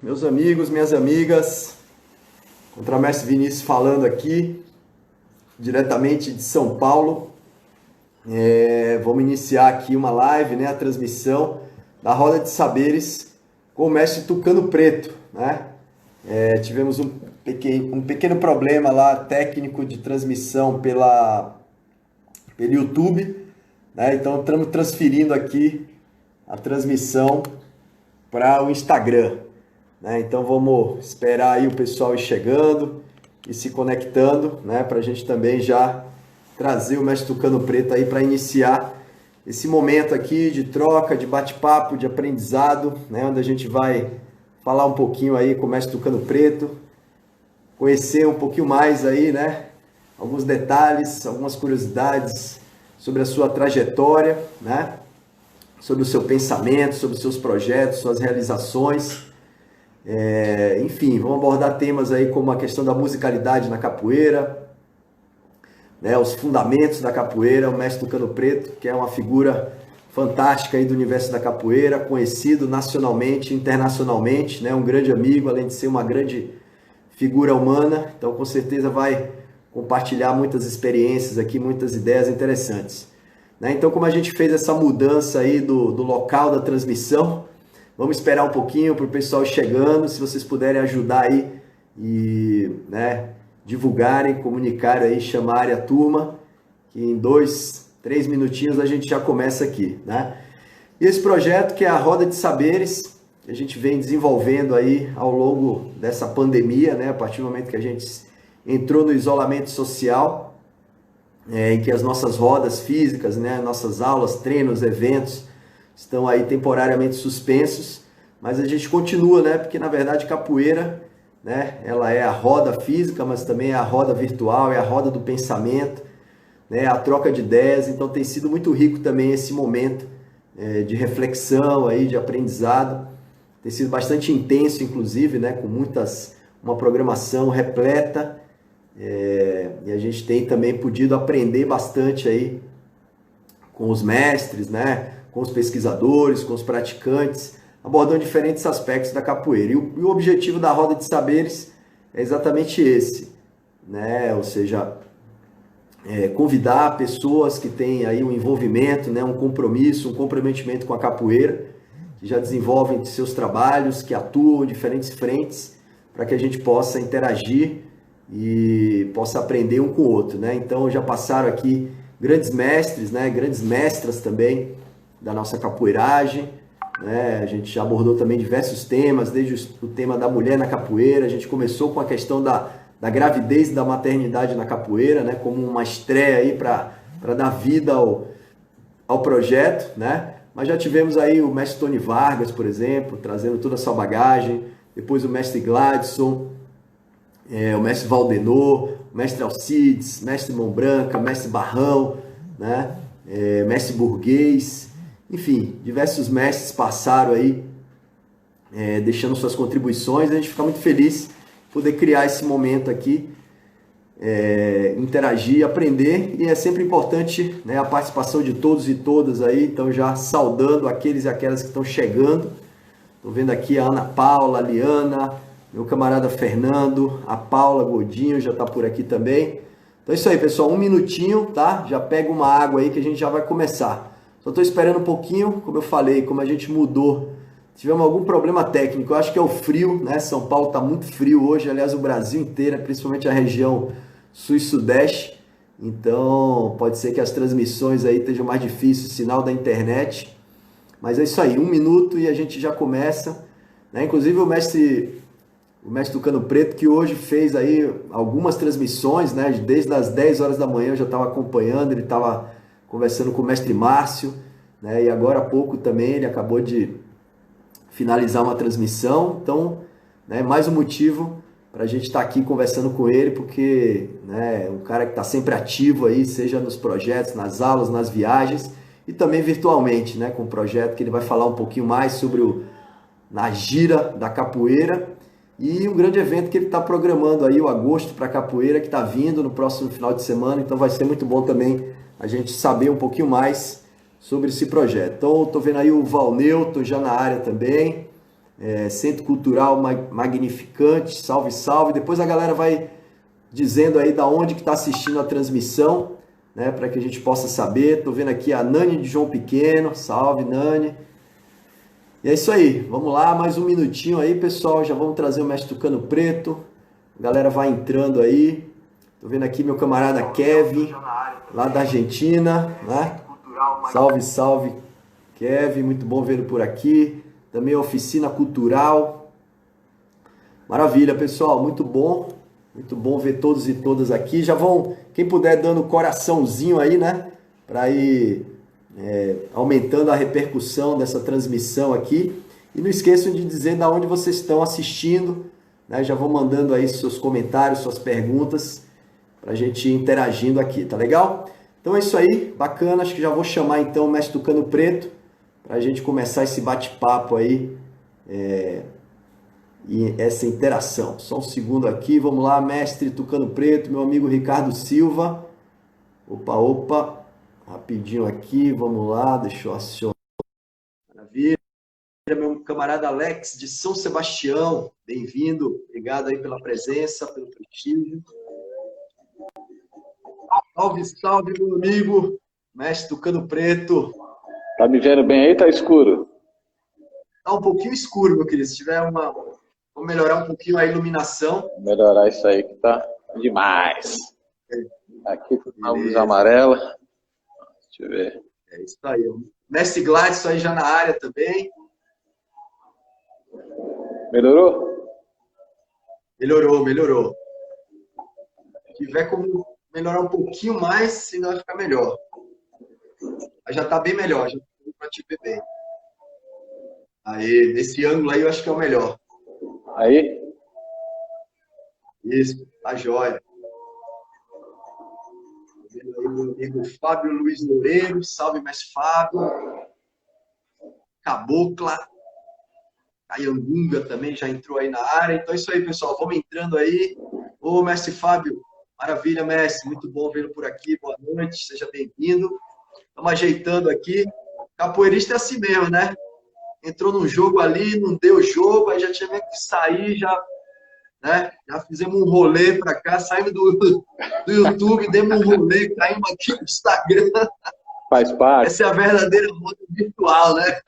Meus amigos, minhas amigas, Contramestre Vinícius falando aqui, diretamente de São Paulo. Vamos iniciar aqui uma live, né, a transmissão da Roda de Saberes com o mestre Tucano Preto, né? Tivemos um pequeno problema lá técnico de transmissão pelo YouTube, né? Então estamos transferindo aqui a transmissão para o Instagram, né? Então vamos esperar aí o pessoal ir chegando e se conectando, né? Para a gente também já trazer o mestre Tucano Preto aí para iniciar esse momento aqui de troca, de bate-papo, de aprendizado, né? Onde a gente vai falar um pouquinho aí com o mestre Tucano Preto, conhecer um pouquinho mais aí, né? Alguns detalhes, algumas curiosidades sobre a sua trajetória, né? Sobre o seu pensamento, sobre os seus projetos, suas realizações. Enfim, vamos abordar temas aí como a questão da musicalidade na capoeira, né? Os fundamentos da capoeira, o mestre Tucano Preto, que é uma figura fantástica aí do universo da capoeira, conhecido nacionalmente, internacionalmente, né? Um grande amigo, além de ser uma grande figura humana, então com certeza vai compartilhar muitas experiências aqui, muitas ideias interessantes, né? Então, como a gente fez essa mudança aí do local da transmissão, vamos esperar um pouquinho para o pessoal chegando, se vocês puderem ajudar aí e, né, divulgarem, comunicarem aí, chamarem a turma, que em 2-3 minutinhos a gente já começa aqui, né? E esse projeto que é a Roda de Saberes, que a gente vem desenvolvendo aí ao longo dessa pandemia, né? A partir do momento que a gente entrou no isolamento social, em que as nossas rodas físicas, né, nossas aulas, treinos, eventos estão aí temporariamente suspensos, mas a gente continua, né? Porque na verdade capoeira, né, ela é a roda física, mas também é a roda virtual, é a roda do pensamento, né, a troca de ideias. Então tem sido muito rico também esse momento de reflexão aí, de aprendizado. Tem sido bastante intenso, inclusive, né, com uma programação repleta. E a gente tem também podido aprender bastante aí com os mestres, né, com os pesquisadores, com os praticantes, abordando diferentes aspectos da capoeira. E o objetivo da Roda de Saberes é exatamente esse, né? Ou seja, convidar pessoas que têm aí um envolvimento, né, um compromisso, um comprometimento com a capoeira, que já desenvolvem seus trabalhos, que atuam em diferentes frentes, para que a gente possa interagir e possa aprender um com o outro, né? Então já passaram aqui grandes mestres, né, grandes mestras também da nossa capoeiragem, né? A gente já abordou também diversos temas, desde o tema da mulher na capoeira. A gente começou com a questão da gravidez e da maternidade na capoeira, né, como uma estreia aí para dar vida ao projeto, né? Mas já tivemos aí o mestre Tony Vargas, por exemplo, trazendo toda a sua bagagem, depois o mestre Gladson, o mestre Valdenor, o mestre Alcides, mestre Mão Branca, mestre Barrão, né? Mestre Burguês, enfim, diversos mestres passaram aí, deixando suas contribuições. A gente fica muito feliz de poder criar esse momento aqui, interagir, aprender, e é sempre importante, né, a participação de todos e todas aí. Então já saudando aqueles e aquelas que estão chegando. Estou vendo aqui a Ana Paula, a Liana, meu camarada Fernando, a Paula Godinho já está por aqui também. Então é isso aí, pessoal, 1 minutinho, tá? Já pega uma água aí que a gente já vai começar. Só estou esperando um pouquinho, como eu falei, como a gente mudou. Tivemos algum problema técnico, eu acho que é o frio, né? São Paulo está muito frio hoje, aliás o Brasil inteiro, principalmente a região sul e sudeste. Então pode ser que as transmissões aí estejam mais difíceis, sinal da internet. Mas é isso aí, 1 minuto e a gente já começa, né? Inclusive o mestre Tucano Preto, que hoje fez aí algumas transmissões, né? Desde as 10 horas da manhã eu já estava acompanhando, ele estava conversando com o mestre Márcio, né? E agora há pouco também ele acabou de finalizar uma transmissão. Então, né, mais um motivo para a gente estar aqui conversando com ele, porque, né, é um cara que está sempre ativo aí, seja nos projetos, nas aulas, nas viagens, e também virtualmente, né, com o projeto que ele vai falar um pouquinho mais sobre na gira da capoeira, e um grande evento que ele está programando aí, o Agosto para Capoeira, que está vindo no próximo final de semana. Então vai ser muito bom também a gente saber um pouquinho mais sobre esse projeto. Então estou vendo aí o Valneuto já na área também, Centro Cultural Magnificante, salve, salve. Depois a galera vai dizendo aí da onde que está assistindo a transmissão, né, para que a gente possa saber. Tô vendo aqui a Nani de João Pequeno, salve Nani. E é isso aí, vamos lá, mais um minutinho aí, pessoal, já vamos trazer o Mestre Tucano Preto. A galera vai entrando aí. Tô vendo aqui meu camarada Kevin, lá da Argentina, né? Salve, salve, Kevin, muito bom vê-lo por aqui. Também a Oficina Cultural. Maravilha, pessoal, muito bom ver todos e todas aqui. Já vão, quem puder, dando coraçãozinho aí, né? Para ir aumentando a repercussão dessa transmissão aqui. E não esqueçam de dizer de onde vocês estão assistindo, né? Já vão mandando aí seus comentários, suas perguntas, para a gente ir interagindo aqui, tá legal? Então é isso aí, bacana. Acho que já vou chamar então o Mestre Tucano Preto para a gente começar esse bate-papo aí e essa interação. Só um segundo aqui, vamos lá, Mestre Tucano Preto, meu amigo Ricardo Silva. Opa, rapidinho aqui, vamos lá, deixa eu acionar. Maravilha, meu camarada Alex de São Sebastião, bem-vindo, obrigado aí pela presença, pelo prestígio. Salve, salve, meu amigo, Mestre Tucano Preto. Tá me vendo bem aí? Tá escuro? Tá um pouquinho escuro, meu querido. Se tiver vou melhorar um pouquinho a iluminação. Vou melhorar isso aí que tá demais. Aqui tá uma luz amarela. Deixa eu ver. É isso aí. Mestre Gladys aí já na área também. Melhorou? Melhorou. Se tiver como melhorar um pouquinho mais, senão vai ficar melhor. Mas já tá bem melhor, já tô pra te ver bem. Aí, nesse ângulo aí eu acho que é o melhor. Aí? Isso, tá jóia. Vendo aí meu amigo Fábio Luiz Loureiro, salve, mestre Fábio. Cabocla. Cayangunga também já entrou aí na área. Então é isso aí, pessoal. Vamos entrando aí. Ô, mestre Fábio, maravilha, mestre. Muito bom vê-lo por aqui. Boa noite, seja bem-vindo. Estamos ajeitando aqui. Capoeirista é assim mesmo, né? Entrou num jogo ali, não deu jogo, aí já tinha que sair, né? Já fizemos um rolê para cá, saímos do YouTube, demos um rolê, caímos aqui no Instagram. Faz parte. Essa é a verdadeira roda virtual, né?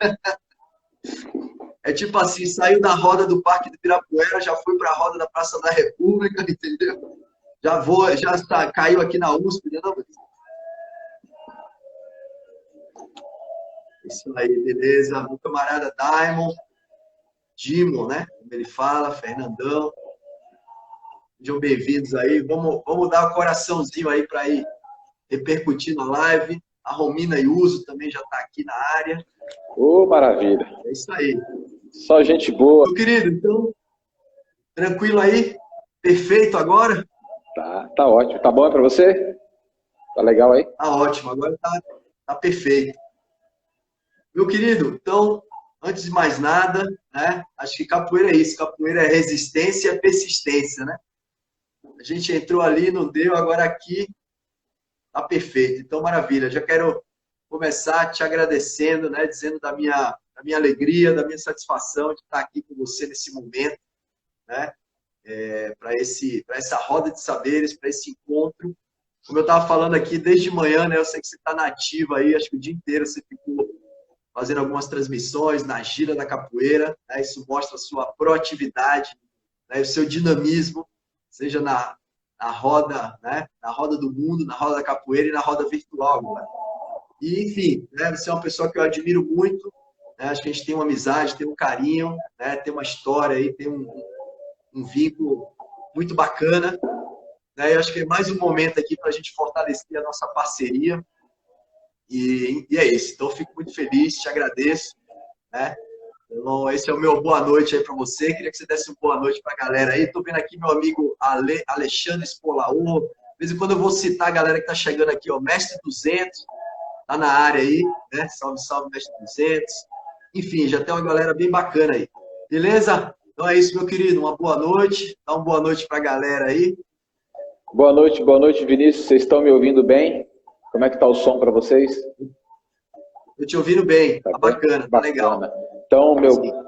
É tipo assim, saiu da roda do Parque do Ibirapuera, já foi para a roda da Praça da República, entendeu? Caiu aqui na USP, entendeu? Isso aí, beleza. Meu camarada Dimon, né? Como ele fala, Fernandão. Sejam bem-vindos aí. Vamos dar um coraçãozinho aí para ir repercutindo a live. A Romina Iuso também já está aqui na área. Ô, maravilha. É isso aí. Só gente boa. Meu querido, então, tranquilo aí? Perfeito agora? Tá ótimo. Tá bom para você? Tá legal aí? Tá ótimo, agora tá perfeito. Meu querido, então, antes de mais nada, né? Acho que capoeira é isso. Capoeira é resistência e persistência, né? A gente entrou ali, não deu, agora aqui tá perfeito. Então, maravilha. Já quero começar te agradecendo, né? Dizendo da minha alegria, da minha satisfação de estar aqui com você nesse momento, né? Para essa roda de saberes, para esse encontro. Como eu estava falando aqui desde manhã, né? Eu sei que você está na ativa aí, acho que o dia inteiro você ficou fazendo algumas transmissões na gira da capoeira, né? Isso mostra a sua proatividade, né? O seu dinamismo, seja na roda, né? Na roda do mundo, na roda da capoeira e na roda virtual, né? E, enfim, né? Você é uma pessoa que eu admiro muito, né? Acho que a gente tem uma amizade, tem um carinho, né? Tem uma história aí, tem um vínculo muito bacana, né? Eu acho que é mais um momento aqui para a gente fortalecer a nossa parceria. E é isso. Então, eu fico muito feliz, te agradeço, né? Então, esse é o meu boa noite aí para você. Queria que você desse uma boa noite para a galera aí. Estou vendo aqui meu amigo Alexandre Spolaô. De vez em quando eu vou citar a galera que está chegando aqui, ó. Mestre 200, tá na área aí, né? Salve, salve, Mestre 200. Enfim, já tem uma galera bem bacana aí. Beleza? Então é isso, meu querido. Uma boa noite. Dá uma boa noite para a galera aí. Boa noite, Vinícius. Vocês estão me ouvindo bem? Como é que tá o som para vocês? Eu te ouvindo bem. Tá bacana, tá legal. Então,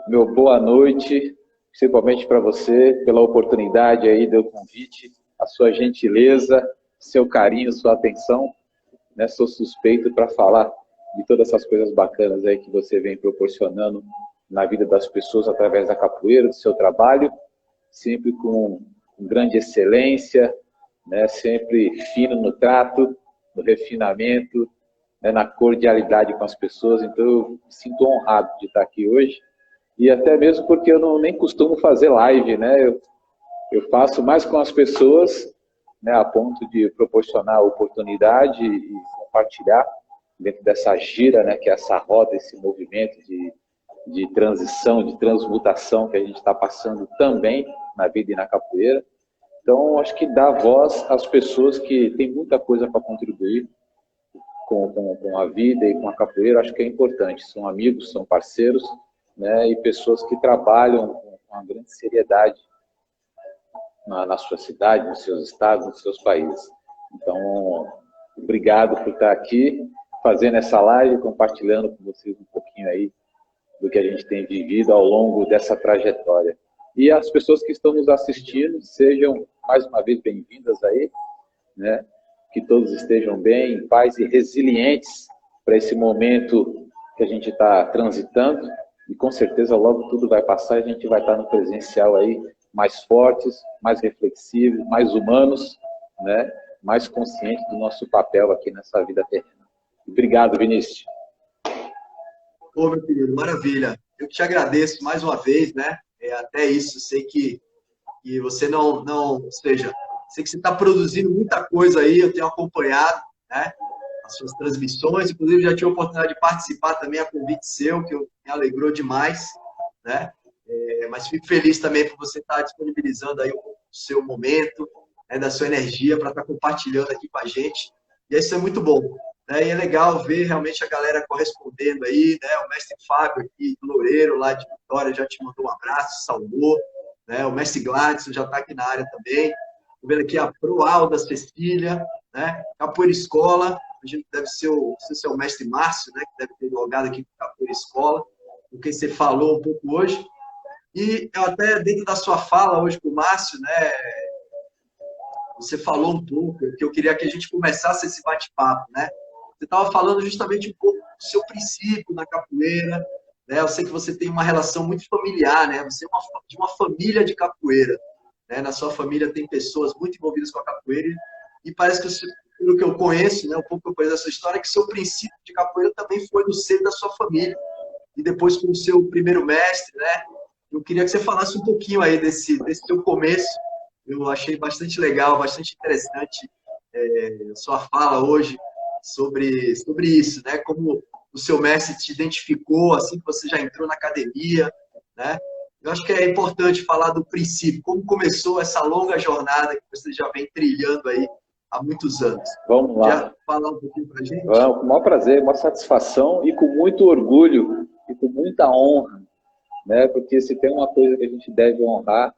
meu boa noite, principalmente para você, pela oportunidade aí do convite, a sua gentileza, seu carinho, sua atenção, né? Sou suspeito para falar de todas essas coisas bacanas aí que você vem proporcionando na vida das pessoas através da capoeira, do seu trabalho, sempre com grande excelência, né? Sempre fino no trato, no refinamento, né? Na cordialidade com as pessoas. Então, eu me sinto honrado de estar aqui hoje, e até mesmo porque eu nem costumo fazer live, né? Eu faço mais com as pessoas, né, a ponto de proporcionar oportunidade e compartilhar dentro dessa gira, né, que é essa roda, esse movimento de transição, de transmutação que a gente está passando também na vida e na capoeira. Então, acho que dá voz às pessoas que têm muita coisa para contribuir com a vida e com a capoeira, acho que é importante. São amigos, são parceiros, né, e pessoas que trabalham com uma grande seriedade na sua cidade, nos seus estados, nos seus países. Então, obrigado por estar aqui, fazendo essa live, compartilhando com vocês um pouquinho aí do que a gente tem vivido ao longo dessa trajetória. E as pessoas que estão nos assistindo, sejam mais uma vez bem-vindas aí, né? Que todos estejam bem, em paz e resilientes para esse momento que a gente está transitando, e com certeza logo tudo vai passar e a gente vai estar no presencial aí, mais fortes, mais reflexivos, mais humanos, né? Mais conscientes do nosso papel aqui nessa vida terrena. Obrigado, Vinícius. Ô, meu querido, maravilha. Eu te agradeço mais uma vez, né? Até isso, sei que você não, ou seja, sei que você está produzindo muita coisa aí, eu tenho acompanhado, né? As suas transmissões, inclusive já tive a oportunidade de participar também a convite seu, que me alegrou demais, né? Mas fico feliz também por você estar disponibilizando aí o seu momento, né, da sua energia para estar compartilhando aqui com a gente. E isso é muito bom, né? E é legal ver realmente a galera correspondendo aí, né? O mestre Fábio aqui do Loureiro, lá de Vitória, já te mandou um abraço, saudou, né? O mestre Gladson já está aqui na área também. Estou vendo aqui a Proalda Cecília, né? Capoeira Escola, a gente deve ser o mestre Márcio, né? Que deve ter logado aqui com Capoeira Escola, com quem você falou um pouco hoje. E eu até, dentro da sua fala hoje com o Márcio, né, você falou um pouco, que eu queria que a gente começasse esse bate-papo, né? Você estava falando justamente um pouco do seu princípio na capoeira, né? Eu sei que você tem uma relação muito familiar, né? Você é de uma família de capoeira, né? Na sua família tem pessoas muito envolvidas com a capoeira, e parece que, pelo que eu conheço, né, um pouco que eu conheço da sua história, que seu princípio de capoeira também foi no seio da sua família, e depois com o seu primeiro mestre, né? Eu queria que você falasse um pouquinho aí desse seu começo. Eu achei bastante legal, bastante interessante a sua fala hoje sobre isso, né? Como o seu mestre te identificou assim que você já entrou na academia, né? Eu acho que é importante falar do princípio, como começou essa longa jornada que você já vem trilhando aí há muitos anos. Vamos lá. Quer falar um pouquinho para a gente? Vamos, com o maior prazer, com maior satisfação e com muito orgulho e com muita honra, né? Porque se tem uma coisa que a gente deve honrar,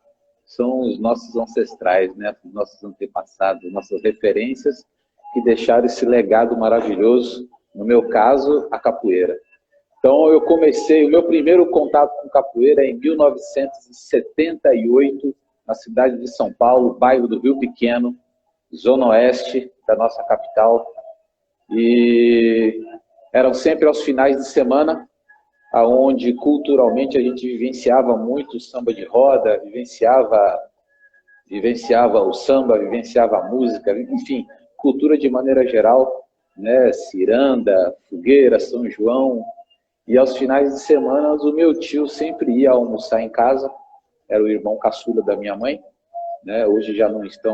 são os nossos ancestrais, né? Os nossos antepassados, nossas referências que deixaram esse legado maravilhoso, no meu caso, a capoeira. Então, eu comecei, o meu primeiro contato com capoeira em 1978, na cidade de São Paulo, bairro do Rio Pequeno, zona oeste da nossa capital. E eram sempre aos finais de semana, onde culturalmente a gente vivenciava muito o samba de roda, vivenciava o samba, vivenciava a música, enfim, cultura de maneira geral, né? Ciranda, fogueira, São João. E aos finais de semana o meu tio sempre ia almoçar em casa, era o irmão caçula da minha mãe, né? Hoje já não estão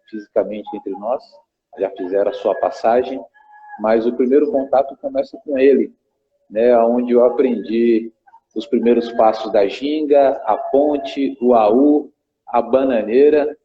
fisicamente entre nós, já fizeram a sua passagem, mas o primeiro contato começa com ele, né, onde eu aprendi os primeiros passos da ginga, a ponte, o aú, a bananeira,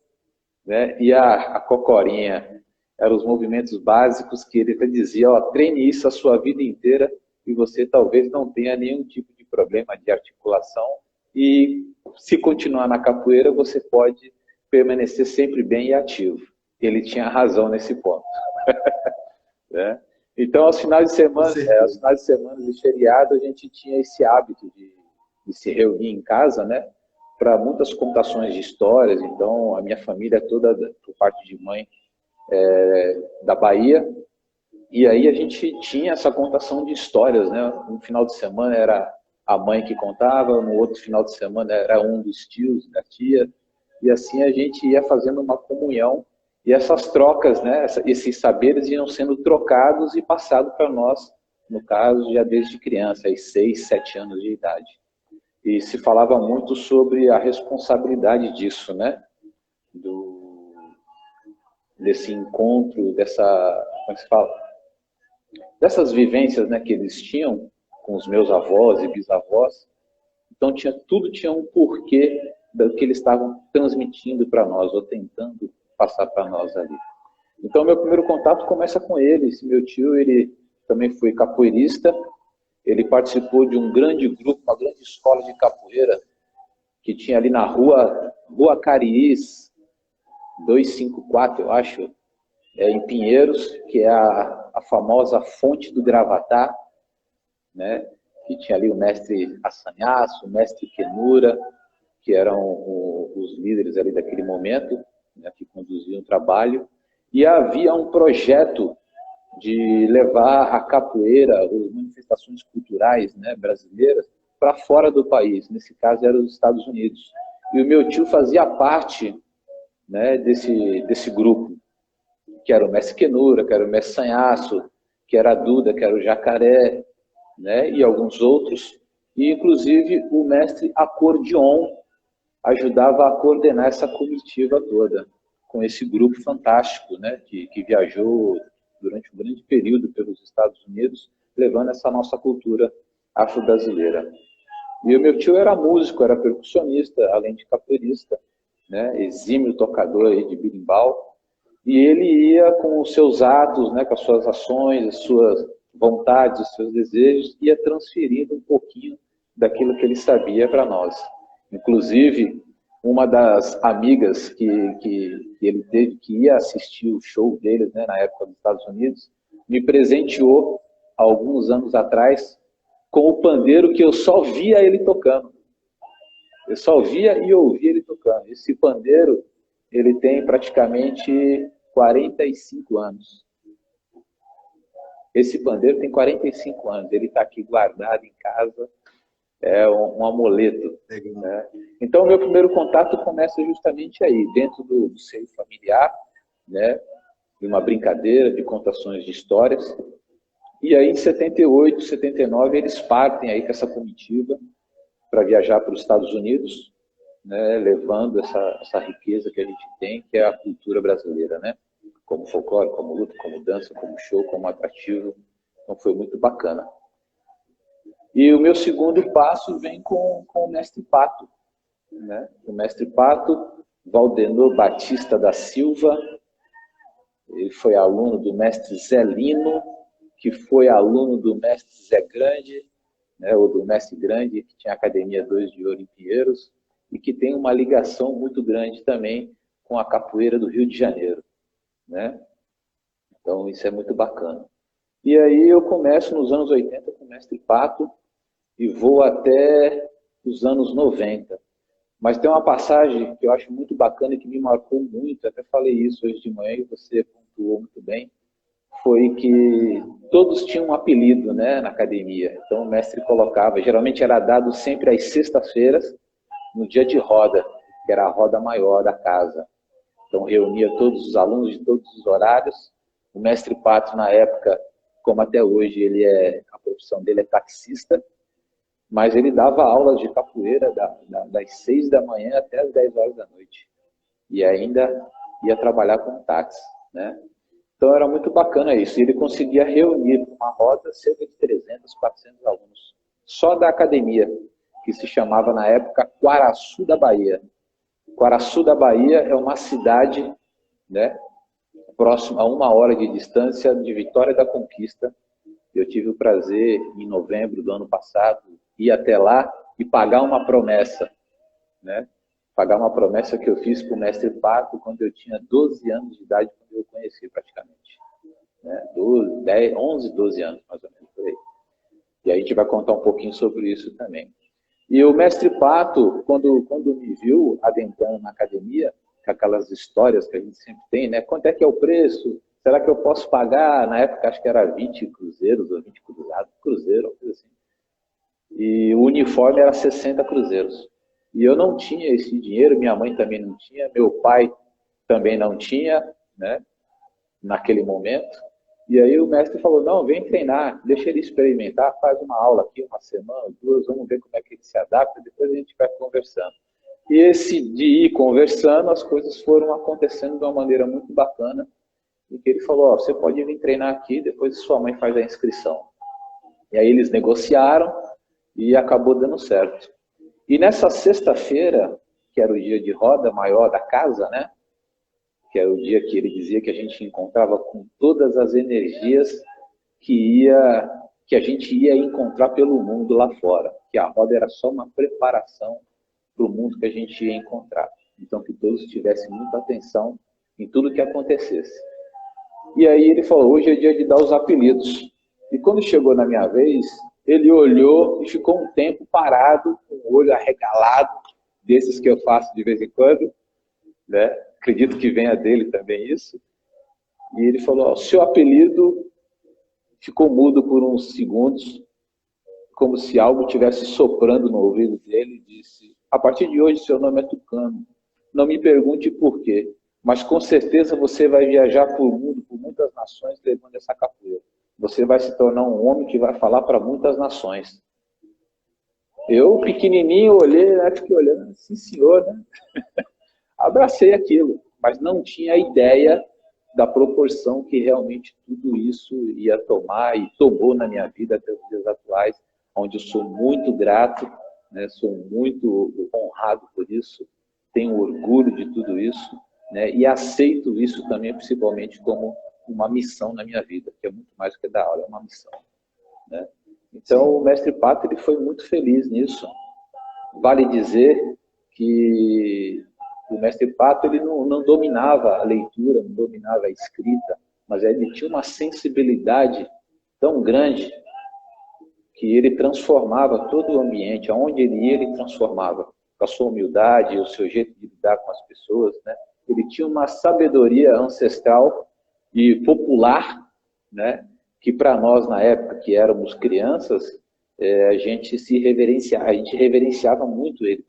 né, e a cocorinha. Eram os movimentos básicos que ele dizia, ó, treine isso a sua vida inteira e você talvez não tenha nenhum tipo de problema de articulação e se continuar na capoeira você pode permanecer sempre bem e ativo. Ele tinha razão nesse ponto. Né? Então, aos finais de semana, de feriado, a gente tinha esse hábito de se reunir em casa, né, para muitas contações de histórias. Então, a minha família é toda, por parte de mãe, da Bahia, e aí a gente tinha essa contação de histórias, né? Um final de semana era a mãe que contava, no outro final de semana era um dos tios, da tia, e assim a gente ia fazendo uma comunhão, e essas trocas, né, esses saberes iam sendo trocados e passados para nós, no caso, já desde criança, aí 6, 7 anos de idade. E se falava muito sobre a responsabilidade disso, né? Desse encontro, como é que se fala? Dessas vivências, né, que eles tinham com os meus avós e bisavós. Então tudo tinha um porquê do que eles estavam transmitindo para nós, ou tentando passar para nós ali. Então meu primeiro contato começa com ele. Esse meu tio, ele também foi capoeirista, ele participou de um grande grupo, uma grande escola de capoeira, que tinha ali na Rua Cariís, 254, eu acho, em Pinheiros, que é a famosa Fonte do Gravatá, né? Que tinha ali o mestre Assanhaço, o mestre Quenura, que eram os líderes ali daquele momento, né, que conduziam o trabalho. E havia um projeto de levar a capoeira, as manifestações culturais, né, brasileiras, para fora do país. Nesse caso, eram os Estados Unidos. E o meu tio fazia parte, né, desse grupo, que era o mestre Quenura, que era o mestre Sanhaço, que era a Duda, que era o Jacaré, né, e alguns outros. E, inclusive, o mestre Acordeon ajudava a coordenar essa comitiva toda, com esse grupo fantástico, né, que viajou durante um grande período pelos Estados Unidos, levando essa nossa cultura afro-brasileira. E o meu tio era músico, era percussionista, além de capoeirista, né, exímio tocador aí de berimbau, e ele ia com os seus atos, né, com as suas ações, as suas vontades, os seus desejos, ia transferindo um pouquinho daquilo que ele sabia para nós. Inclusive, uma das amigas que ele teve, que ia assistir o show deles, né, na época dos Estados Unidos, me presenteou, há alguns anos atrás, com o pandeiro que eu só via ele tocando. Eu só via e ouvia ele tocando. Esse pandeiro, ele tem praticamente 45 anos. Esse pandeiro tem 45 anos. Ele está aqui guardado em casa. É um amuleto. Né? Então, o meu primeiro contato começa justamente aí, dentro do seio familiar, né? De uma brincadeira, de contações de histórias. E aí, em 78, 79, eles partem aí com essa comitiva para viajar para os Estados Unidos, né, levando essa riqueza que a gente tem, que é a cultura brasileira, né? Como folclore, como luta, como dança, como show, como atrativo. Então foi muito bacana. E o meu segundo passo vem com o mestre Pato, né? O mestre Pato, Valdenor Batista da Silva, ele foi aluno do mestre Zé Lino, que foi aluno do mestre Zé Grande, né, ou do mestre Grande, que tinha a Academia 2 de Ouro em Pinheiros, e que tem uma ligação muito grande também com a capoeira do Rio de Janeiro, né? Então, isso é muito bacana. E aí eu começo nos anos 80 com o mestre Pato e vou até os anos 90. Mas tem uma passagem que eu acho muito bacana e que me marcou muito, até falei isso hoje de manhã e você pontuou muito bem, foi que todos tinham um apelido, né, na academia. Então o mestre colocava, geralmente era dado sempre às sextas-feiras, no dia de roda, que era a roda maior da casa. Então reunia todos os alunos de todos os horários. O mestre Pato, na época, como até hoje, a profissão dele é taxista, mas ele dava aulas de capoeira das 6 da manhã até as 10 horas da noite. E ainda ia trabalhar com táxi, né? Então era muito bacana isso. E ele conseguia reunir numa roda cerca de 300, 400 alunos. Só da academia, que se chamava na época Quaraçu da Bahia. Quaraçu da Bahia é uma cidade, né, próxima a 1 hora de distância de Vitória da Conquista. Eu tive o prazer, em novembro do ano passado, ir até lá e pagar uma promessa, né? Pagar uma promessa que eu fiz para o mestre Pato quando eu tinha 12 anos de idade, quando eu conheci praticamente. Né? 11, 12 anos, mais ou menos, por aí. E a gente vai contar um pouquinho sobre isso também. E o mestre Pato, quando me viu adentrando na academia, com aquelas histórias que a gente sempre tem, né? Quanto é que é o preço? Será que eu posso pagar? Na época acho que era 20 cruzeiros ou 20 cruzados, cruzeiro, coisa assim. E o uniforme era 60 cruzeiros. E eu não tinha esse dinheiro, minha mãe também não tinha, meu pai também não tinha, né? Naquele momento. E aí o mestre falou, não, vem treinar, deixa ele experimentar, faz uma aula aqui, uma semana, duas, vamos ver como é que ele se adapta, depois a gente vai conversando. E esse de ir conversando, as coisas foram acontecendo de uma maneira muito bacana, e que ele falou, você pode vir treinar aqui, depois sua mãe faz a inscrição. E aí eles negociaram e acabou dando certo. E nessa sexta-feira, que era o dia de roda maior da casa, né? Que era o dia que ele dizia que a gente encontrava com todas as energias que a gente ia encontrar pelo mundo lá fora, que a roda era só uma preparação para o mundo que a gente ia encontrar. Então, que todos tivessem muita atenção em tudo que acontecesse. E aí ele falou, hoje é dia de dar os apelidos. E quando chegou na minha vez, ele olhou e ficou um tempo parado, com o olho arregalado, desses que eu faço de vez em quando, né? Acredito que venha dele também isso. E ele falou, seu apelido ficou mudo por uns segundos, como se algo estivesse soprando no ouvido dele, e disse, a partir de hoje seu nome é Tucano. Não me pergunte por quê, mas com certeza você vai viajar por mundo, por muitas nações, levando essa capoeira. Você vai se tornar um homem que vai falar para muitas nações. Eu, pequenininho, olhei, fiquei olhando, sim senhor, né? Abracei aquilo, mas não tinha ideia da proporção que realmente tudo isso ia tomar e tomou na minha vida até os dias atuais, onde eu sou muito grato, né, sou muito honrado por isso, tenho orgulho de tudo isso, né, e aceito isso também, principalmente, como uma missão na minha vida, que é muito mais do que dar aula, é uma missão. Né? Então, o mestre Pato ele foi muito feliz nisso. Vale dizer que o mestre Pato ele não dominava a leitura, não dominava a escrita, mas ele tinha uma sensibilidade tão grande que ele transformava todo o ambiente, aonde ele ia, ele transformava, com a sua humildade, o seu jeito de lidar com as pessoas, né? Ele tinha uma sabedoria ancestral e popular, né? Que para nós, na época que éramos crianças, a gente reverenciava muito ele.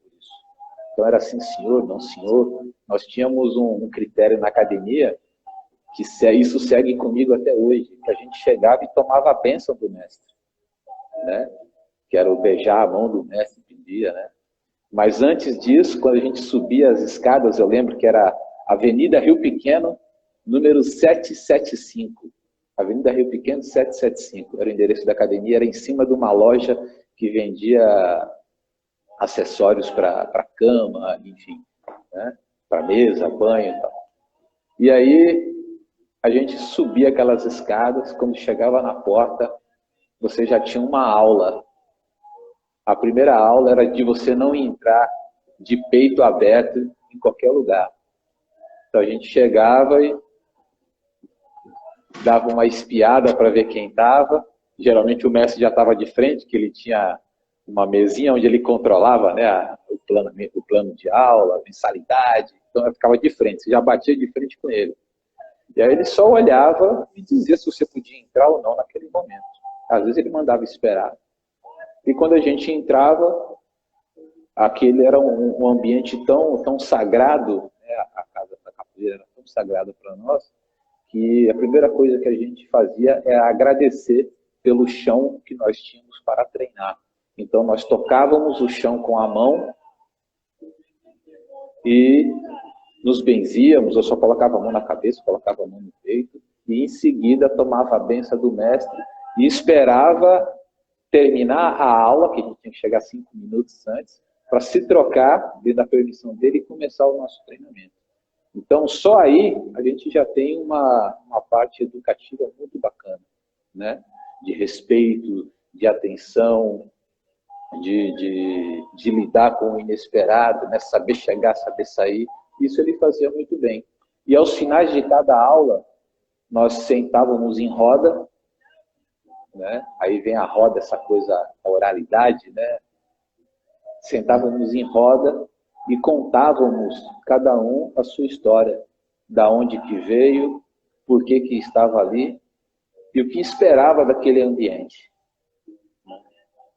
Então era assim, senhor, não senhor. Nós tínhamos um critério na academia, que isso segue comigo até hoje, que a gente chegava e tomava a bênção do mestre, né? Que era o beijar a mão do mestre, pedia, né? Mas antes disso, quando a gente subia as escadas, eu lembro que era Avenida Rio Pequeno, número 775. Avenida Rio Pequeno, 775. Era o endereço da academia, era em cima de uma loja que vendia acessórios para cama, enfim, né? Para mesa, banho e tal. E aí a gente subia aquelas escadas, quando chegava na porta, você já tinha uma aula. A primeira aula era de você não entrar de peito aberto em qualquer lugar. Então a gente chegava e dava uma espiada para ver quem estava. Geralmente o mestre já estava de frente, que ele tinha uma mesinha onde ele controlava, né, o plano de aula, a mensalidade. Então eu ficava de frente, você já batia de frente com ele. E aí ele só olhava e dizia se você podia entrar ou não naquele momento. Às vezes ele mandava esperar. E quando a gente entrava, aquele era um ambiente tão sagrado, né, a casa da capoeira era tão sagrada para nós, que a primeira coisa que a gente fazia é agradecer pelo chão que nós tínhamos para treinar. Então nós tocávamos o chão com a mão e nos benzíamos, eu só colocava a mão na cabeça, colocava a mão no peito, e em seguida tomava a benção do mestre e esperava terminar a aula, que a gente tinha que chegar 5 minutos antes, para se trocar, dentro da permissão dele, e começar o nosso treinamento. Então, só aí a gente já tem uma parte educativa muito bacana, né? De respeito, de atenção, de lidar com o inesperado, né? Saber chegar, saber sair. Isso ele fazia muito bem. E aos finais de cada aula, nós sentávamos em roda, né? Aí vem a roda, essa coisa, a oralidade, né? Sentávamos em roda e contávamos, cada um, a sua história, da onde que veio, por que que estava ali e o que esperava daquele ambiente.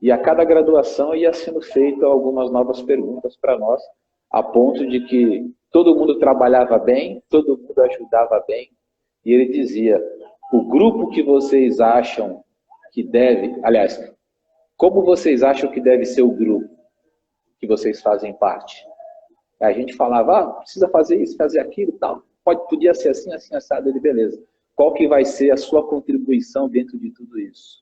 E a cada graduação ia sendo feita algumas novas perguntas para nós, a ponto de que todo mundo trabalhava bem, todo mundo ajudava bem, e ele dizia, o grupo que vocês acham que deve, aliás, como vocês acham que deve ser o grupo que vocês fazem parte? A gente falava, precisa fazer isso, fazer aquilo, tal. Podia ser assim, assim, assado, ele, beleza. Qual que vai ser a sua contribuição dentro de tudo isso?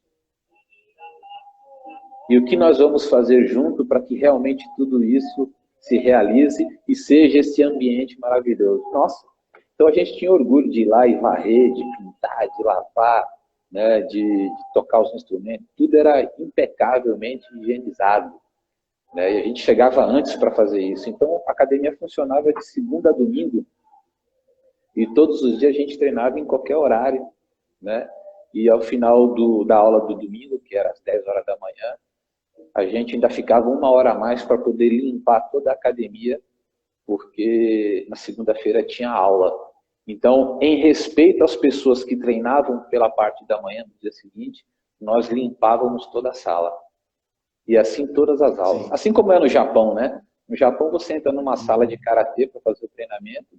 E o que nós vamos fazer junto para que realmente tudo isso se realize e seja esse ambiente maravilhoso? Nossa, então a gente tinha orgulho de ir lá e varrer, de pintar, de lavar, né, de tocar os instrumentos. Tudo era impecavelmente higienizado. Né, e a gente chegava antes para fazer isso. Então a academia funcionava de segunda a domingo e todos os dias a gente treinava em qualquer horário. Né? E ao final da aula do domingo, que era às 10 horas da manhã, a gente ainda ficava 1 hora a mais para poder limpar toda a academia, porque na segunda-feira tinha aula. Então, em respeito às pessoas que treinavam pela parte da manhã do dia seguinte, nós limpávamos toda a sala. E assim todas as aulas. Sim. Assim como é no Japão, né? No Japão você entra numa sala de karatê para fazer o treinamento.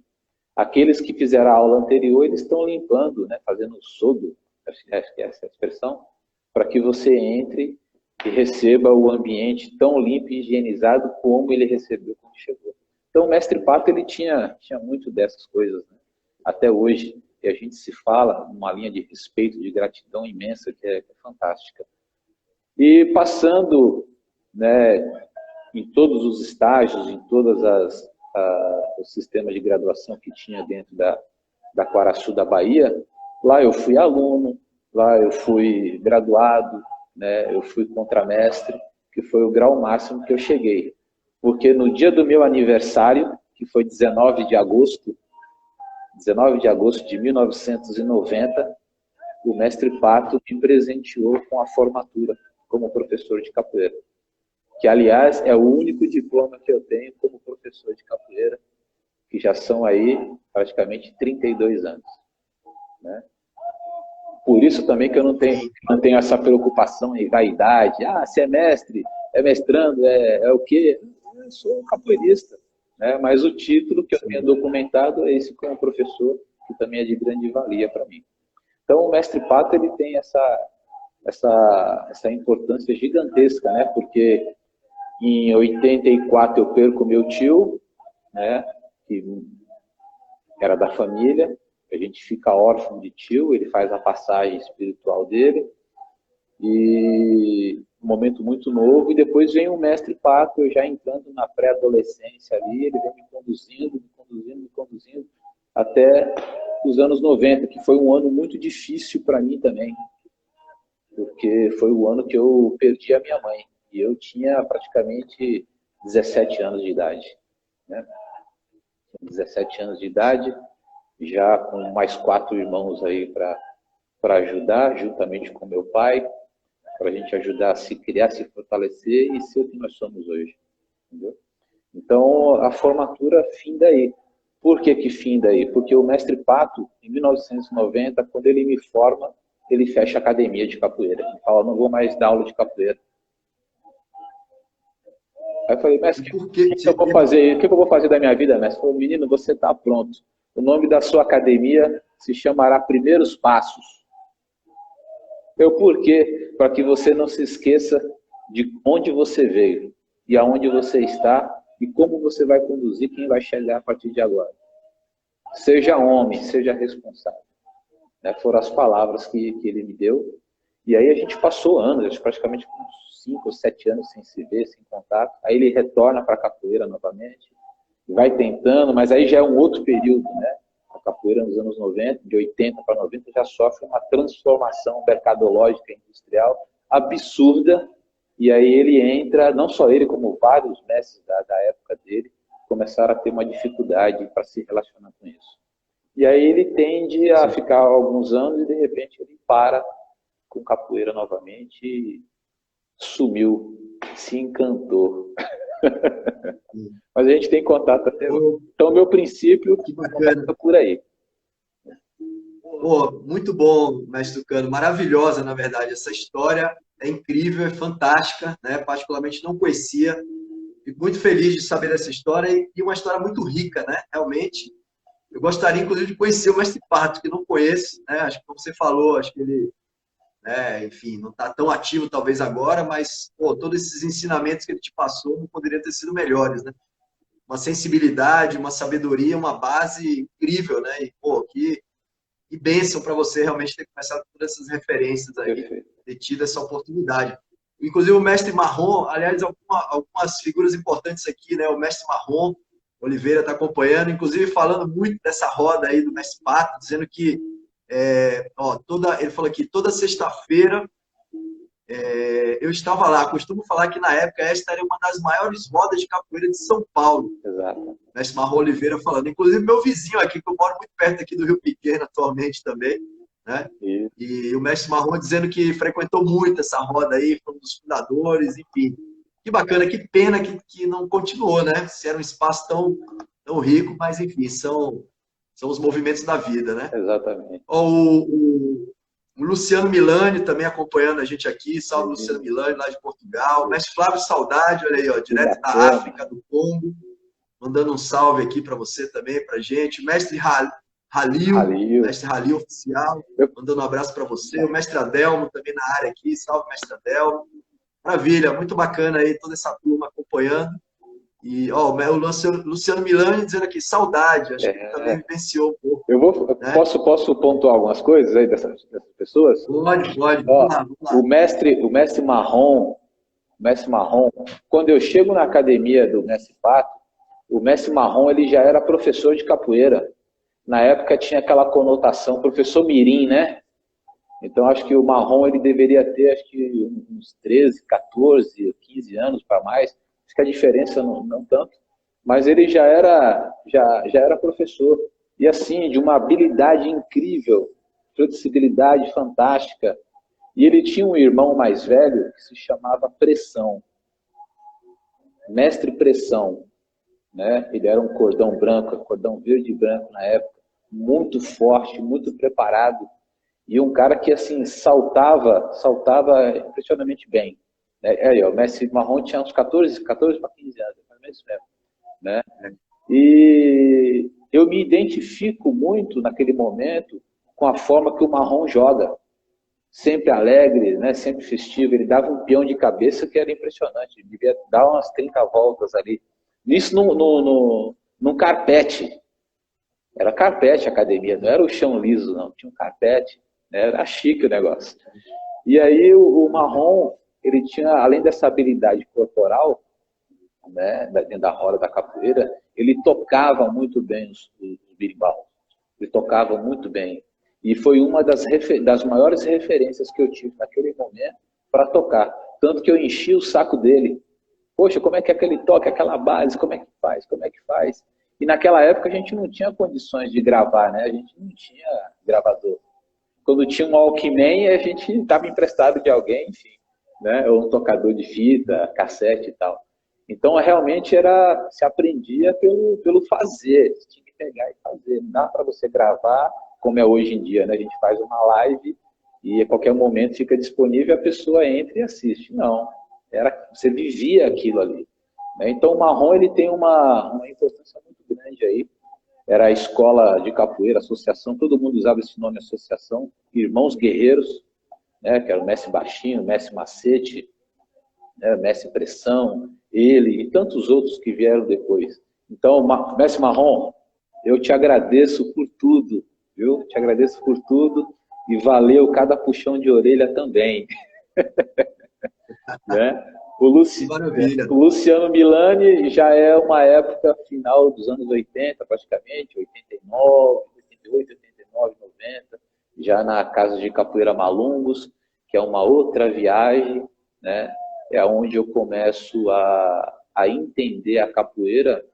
Aqueles que fizeram a aula anterior, eles estão limpando, né? Fazendo o sodo, acho que é essa a expressão, para que você entre e receba o ambiente tão limpo e higienizado como ele recebeu quando chegou. Então o mestre Pato, ele tinha muito dessas coisas, né? Até hoje, e a gente se fala numa linha de respeito, de gratidão imensa, que é fantástica. E passando, né, em todos os estágios, em todos os sistemas de graduação que tinha dentro da Quaraçu da Bahia, lá eu fui aluno, lá eu fui graduado, né, eu fui contramestre, que foi o grau máximo que eu cheguei. Porque no dia do meu aniversário, que foi 19 de agosto de 1990, o mestre Pato me presenteou com a formatura como professor de capoeira. Que, aliás, é o único diploma que eu tenho como professor de capoeira, que já são aí praticamente 32 anos. Né? Por isso também que eu não tenho essa preocupação em vaidade. Ah, se é mestre, é mestrando, é o quê? Eu sou capoeirista. Né? Mas o título que eu tenho documentado é esse como professor, que também é de grande valia para mim. Então, o mestre Pato, ele tem essa importância gigantesca, né? Porque em 84 eu perco meu tio, né? Que era da família, a gente fica órfão de tio, ele faz a passagem espiritual dele, e um momento muito novo, e depois vem o mestre Pato, eu já entrando na pré-adolescência ali, ele vem me conduzindo, até os anos 90, que foi um ano muito difícil para mim também, porque foi o ano que eu perdi a minha mãe, e eu tinha praticamente 17 anos de idade. Né? 17 anos de idade, já com mais 4 irmãos aí para ajudar, juntamente com meu pai, para a gente ajudar a se criar, se fortalecer e ser o que nós somos hoje. Entendeu? Então, a formatura finda aí. Por que finda aí? Porque o mestre Pato, em 1990, quando ele me forma, ele fecha a academia de capoeira. Ele fala, não vou mais dar aula de capoeira. Aí eu falei, mestre, o que eu vou fazer? O que eu vou fazer da minha vida, mestre? Ele falou, menino, você está pronto. O nome da sua academia se chamará Primeiros Passos. Por quê? Para que você não se esqueça de onde você veio e aonde você está e como você vai conduzir quem vai chegar a partir de agora. Seja homem, seja responsável. Né? Foram as palavras que ele me deu. E aí a gente passou anos, praticamente uns 5 ou 7 anos sem se ver, sem contato. Aí ele retorna para a capoeira novamente, vai tentando, mas aí já é um outro período, né? A capoeira nos anos 90, de 80 para 90, já sofre uma transformação mercadológica industrial absurda, e aí ele entra, não só ele, como vários mestres da época dele, começaram a ter uma dificuldade para se relacionar com isso. E aí ele tende a ficar alguns anos e de repente ele para com capoeira novamente e sumiu, se encantou. Mas a gente tem contato até hoje. Pô, Então, meu princípio que bacana. começa por aí. Pô, muito bom, mestre Tucano. Maravilhosa, na verdade. Essa história é incrível, é fantástica, né? Particularmente não conhecia. Fico muito feliz de saber dessa história e uma história muito rica, né? Realmente. Eu gostaria, inclusive, de conhecer o mestre Pato, que não conheço, né? Acho que, como você falou, acho que ele, né, enfim, não está tão ativo talvez agora, mas, pô, todos esses ensinamentos que ele te passou não poderiam ter sido melhores, né? Uma sensibilidade, uma sabedoria, uma base incrível, né? E, pô, que bênção para você realmente ter começado com todas essas referências aí, Perfeito. ter tido essa oportunidade. Inclusive o mestre Marrom, aliás, algumas figuras importantes aqui, né? O mestre Marrom Oliveira está acompanhando, inclusive falando muito dessa roda aí do mestre Pato, dizendo que ele falou aqui, toda sexta-feira eu estava lá. Costumo falar que na época esta era uma das maiores rodas de capoeira de São Paulo. Exato. Mestre Marrom Oliveira falando. Inclusive, meu vizinho aqui, que eu moro muito perto aqui do Rio Pequeno atualmente também, né? E o mestre Marrom dizendo que frequentou muito essa roda aí, foi um dos fundadores, enfim. Que bacana, que pena que não continuou, né? Se era um espaço tão rico, mas enfim, são os movimentos da vida, né? Exatamente. Ó, o Luciano Milani também acompanhando a gente aqui, salve Luciano Milani, lá de Portugal. O mestre Flávio Saudade, olha aí, ó, direto da África, do Congo. Mandando um salve aqui para você também, para gente. Mestre Halil, mestre Halil oficial, mandando um abraço para você. O mestre Adelmo também na área aqui, salve mestre Adelmo. Maravilha, muito bacana aí toda essa turma acompanhando. E ó, o Luciano Milani dizendo aqui, saudade, acho que ele também vivenciou um pouco. Né? Posso pontuar algumas coisas aí dessas pessoas? Pode, ó, vamos lá. O mestre Marrom, quando eu chego na academia do mestre Pato, o mestre Marrom ele já era professor de capoeira. Na época tinha aquela conotação, professor mirim, né? Então acho que o Marrom ele deveria ter acho que uns 13, 14, 15 anos para mais. Acho que a diferença não tanto. Mas ele já era professor. E assim, de uma habilidade incrível, flexibilidade fantástica. E ele tinha um irmão mais velho que se chamava Pressão. Mestre Pressão. Né? Ele era um cordão branco, cordão verde e branco na época, muito forte, muito preparado, e um cara que assim saltava impressionantemente bem. Né? Aí, ó, o mestre Marrom tinha uns 14 para 15 anos, mais ou menos mesmo. Né? E eu me identifico muito naquele momento com a forma que o Marrom joga, sempre alegre, né? Sempre festivo. Ele dava um peão de cabeça que era impressionante, ele devia dar umas 30 voltas ali. Isso num carpete. Era carpete a academia, não era o chão liso, não. Tinha um carpete. Né? Era chique o negócio. E aí o Marrom, ele tinha, além dessa habilidade corporal, né, dentro da roda da capoeira, ele tocava muito bem os berimbau. Ele tocava muito bem. E foi uma das maiores referências que eu tive naquele momento para tocar. Tanto que eu enchi o saco dele. Poxa, como é que é aquele toque, aquela base, como é que faz, como é que faz? E naquela época a gente não tinha condições de gravar, né? A gente não tinha gravador. Quando tinha um Walkman, a gente estava emprestado de alguém, enfim, né? Ou um tocador de fita, cassete e tal. Então, realmente, se aprendia pelo fazer. Você tinha que pegar e fazer. Não dá para você gravar, como é hoje em dia, né? A gente faz uma live e a qualquer momento fica disponível, a pessoa entra e assiste. Não. Você vivia aquilo ali. Né? Então, o Marrom ele tem uma importância muito grande aí. Era a escola de capoeira, associação, todo mundo usava esse nome, associação, Irmãos Guerreiros, né? Que era o mestre Baixinho, o mestre Macete, né? Mestre Pressão, ele e tantos outros que vieram depois. Então, mestre Marrom, eu te agradeço por tudo, viu? Te agradeço por tudo e valeu cada puxão de orelha também. Né? O Luciano Milani já é uma época final dos anos 80, praticamente, 89, 88, 89, 90, já na casa de Capoeira Malungos, que é uma outra viagem, né? É onde eu começo a entender a capoeira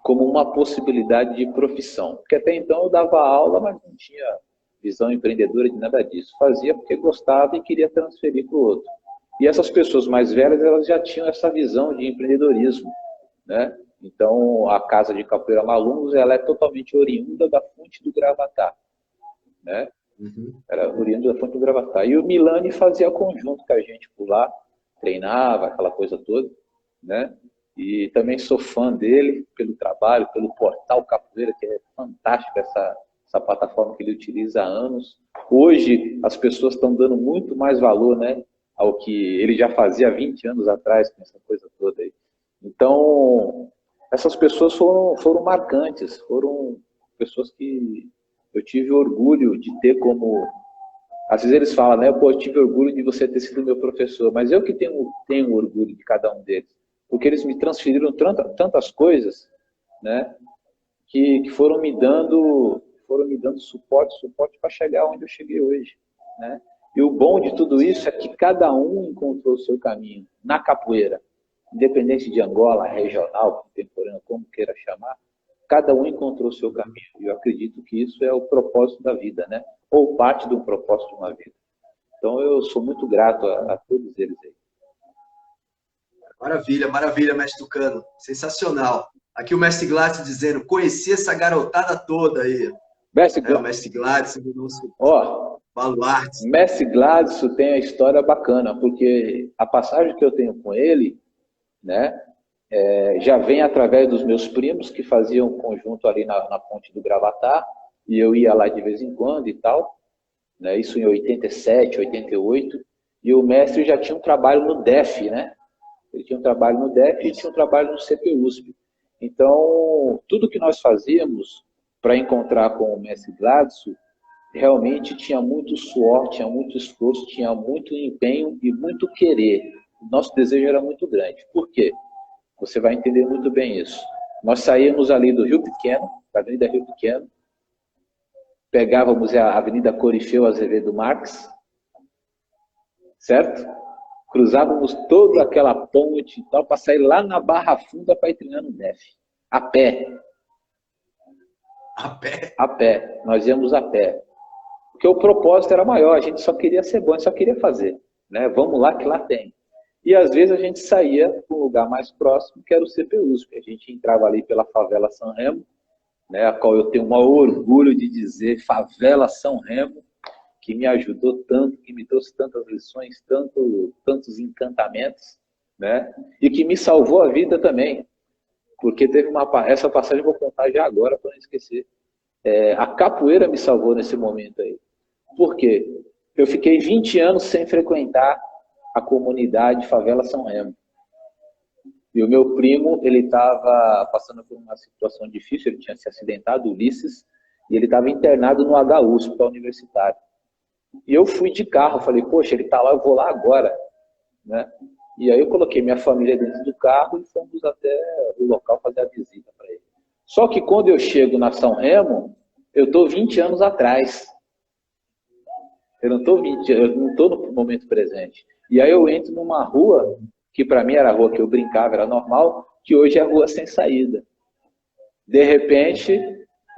como uma possibilidade de profissão. Porque até então eu dava aula, mas não tinha visão empreendedora de nada disso. Fazia porque gostava e queria transferir para o outro. E essas pessoas mais velhas, elas já tinham essa visão de empreendedorismo, né? Então, a Casa de Capoeira Malungos, ela é totalmente oriunda da Fonte do Gravatá, né? Era oriunda da Fonte do Gravatá. E o Milani fazia conjunto com a gente por lá, treinava, aquela coisa toda, né? E também sou fã dele pelo trabalho, pelo portal Capoeira, que é fantástico essa plataforma que ele utiliza há anos. Hoje, as pessoas estão dando muito mais valor, né, ao que ele já fazia há 20 anos atrás, com essa coisa toda aí. Então, essas pessoas foram marcantes, foram pessoas que eu tive orgulho de ter como... Às vezes eles falam, né, pô, eu tive orgulho de você ter sido meu professor, mas eu que tenho orgulho de cada um deles, porque eles me transferiram tantas coisas, né, que foram me dando suporte para chegar onde eu cheguei hoje, né? E o bom de tudo isso é que cada um encontrou o seu caminho na capoeira, independente de Angola, regional, contemporânea, como queira chamar, cada um encontrou o seu caminho. E eu acredito que isso é o propósito da vida, né? Ou parte do propósito de uma vida. Então eu sou muito grato a todos eles aí. Maravilha, maravilha, mestre Tucano. Sensacional. Aqui o mestre Gladys dizendo, conheci essa garotada toda aí. O mestre Gladys, o nosso baluarte. Mestre Gladys tem a história bacana, porque a passagem que eu tenho com ele, né, já vem através dos meus primos, que faziam conjunto ali na Ponte do Gravatá, e eu ia lá de vez em quando e tal, né, isso em 87, 88, e o mestre já tinha um trabalho no DEF, né? Ele tinha um trabalho no DEF e tinha um trabalho no CPUSP. Então, tudo que nós fazíamos para encontrar com o mestre Gladson, realmente tinha muito suor, tinha muito esforço, tinha muito empenho e muito querer. Nosso desejo era muito grande. Por quê? Você vai entender muito bem isso. Nós saímos ali do Rio Pequeno, da Avenida Rio Pequeno, pegávamos a Avenida Corifeu Azevedo Marques, certo? Cruzávamos toda aquela ponte e tal, para sair lá na Barra Funda para ir treinando no DEF. A pé. A pé? A pé. Nós íamos a pé. Porque o propósito era maior, a gente só queria ser bom, a gente só queria fazer. Né? Vamos lá que lá tem. E às vezes a gente saía para um lugar mais próximo, que era o CPUSP. A gente entrava ali pela favela São Remo, né, a qual eu tenho um orgulho de dizer, favela São Remo, que me ajudou tanto, que me trouxe tantas lições, tantos encantamentos, né? E que me salvou a vida também. Porque teve essa passagem eu vou contar já agora, para não esquecer. A capoeira me salvou nesse momento aí. Por quê? Eu fiquei 20 anos sem frequentar a comunidade Favela São Remo. E o meu primo, ele estava passando por uma situação difícil, ele tinha se acidentado, Ulisses, e ele estava internado no HU, Hospital Universitário. E eu fui de carro, falei, poxa, ele está lá, eu vou lá agora. Né? E aí eu coloquei minha família dentro do carro e fomos até o local fazer a visita para ele. Só que quando eu chego na São Remo, eu estou 20 anos atrás. Eu não estou no momento presente. E aí eu entro numa rua, que para mim era a rua que eu brincava, era normal, que hoje é a rua sem saída. De repente,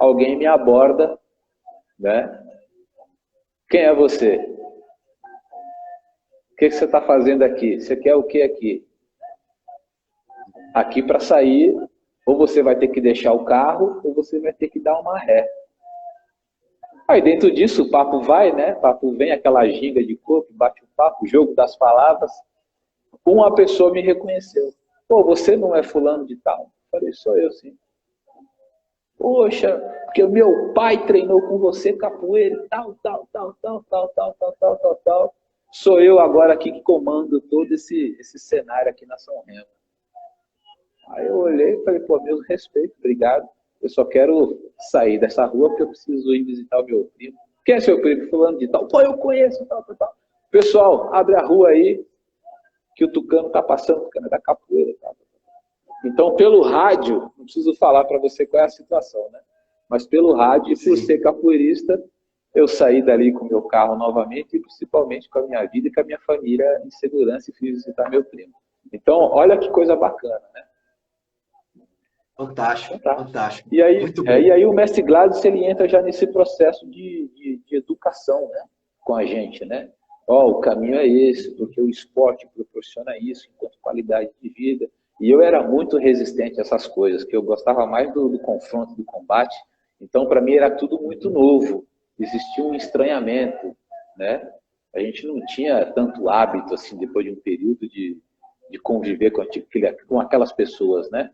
alguém me aborda, né? Quem é você? O que você está fazendo aqui? Você quer o que aqui? Aqui para sair, ou você vai ter que deixar o carro, ou você vai ter que dar uma ré. Aí dentro disso o papo vai, né? O papo vem, aquela ginga de corpo, bate o papo, jogo das palavras. Uma pessoa me reconheceu. Pô, você não é fulano de tal? Eu falei, sou eu sim. Poxa, porque o meu pai treinou com você capoeira e tal. Sou eu agora aqui que comando todo esse cenário aqui na São Remo. Aí eu olhei e falei, pô, meu respeito, obrigado. Eu só quero sair dessa rua porque eu preciso ir visitar o meu primo. Quem é seu primo? Fulano de tal. Pô, eu conheço, tal. Pessoal, abre a rua aí, que o Tucano tá passando, o Tucano é da capoeira, tal. Então, pelo rádio, não preciso falar para você qual é a situação, né? Mas pelo rádio, por ser capoeirista, eu saí dali com o meu carro novamente e principalmente com a minha vida e com a minha família em segurança e fui visitar meu primo. Então, olha que coisa bacana, né? Fantástico. E aí o mestre Gladys, ele entra já nesse processo de educação, né? Com a gente, né? ó, o caminho é esse, porque o esporte proporciona isso enquanto qualidade de vida. E eu era muito resistente a essas coisas, que eu gostava mais do confronto, do combate. Então, para mim, era tudo muito novo. Existia um estranhamento, né? A gente não tinha tanto hábito, assim, depois de um período de conviver com aquelas pessoas, né?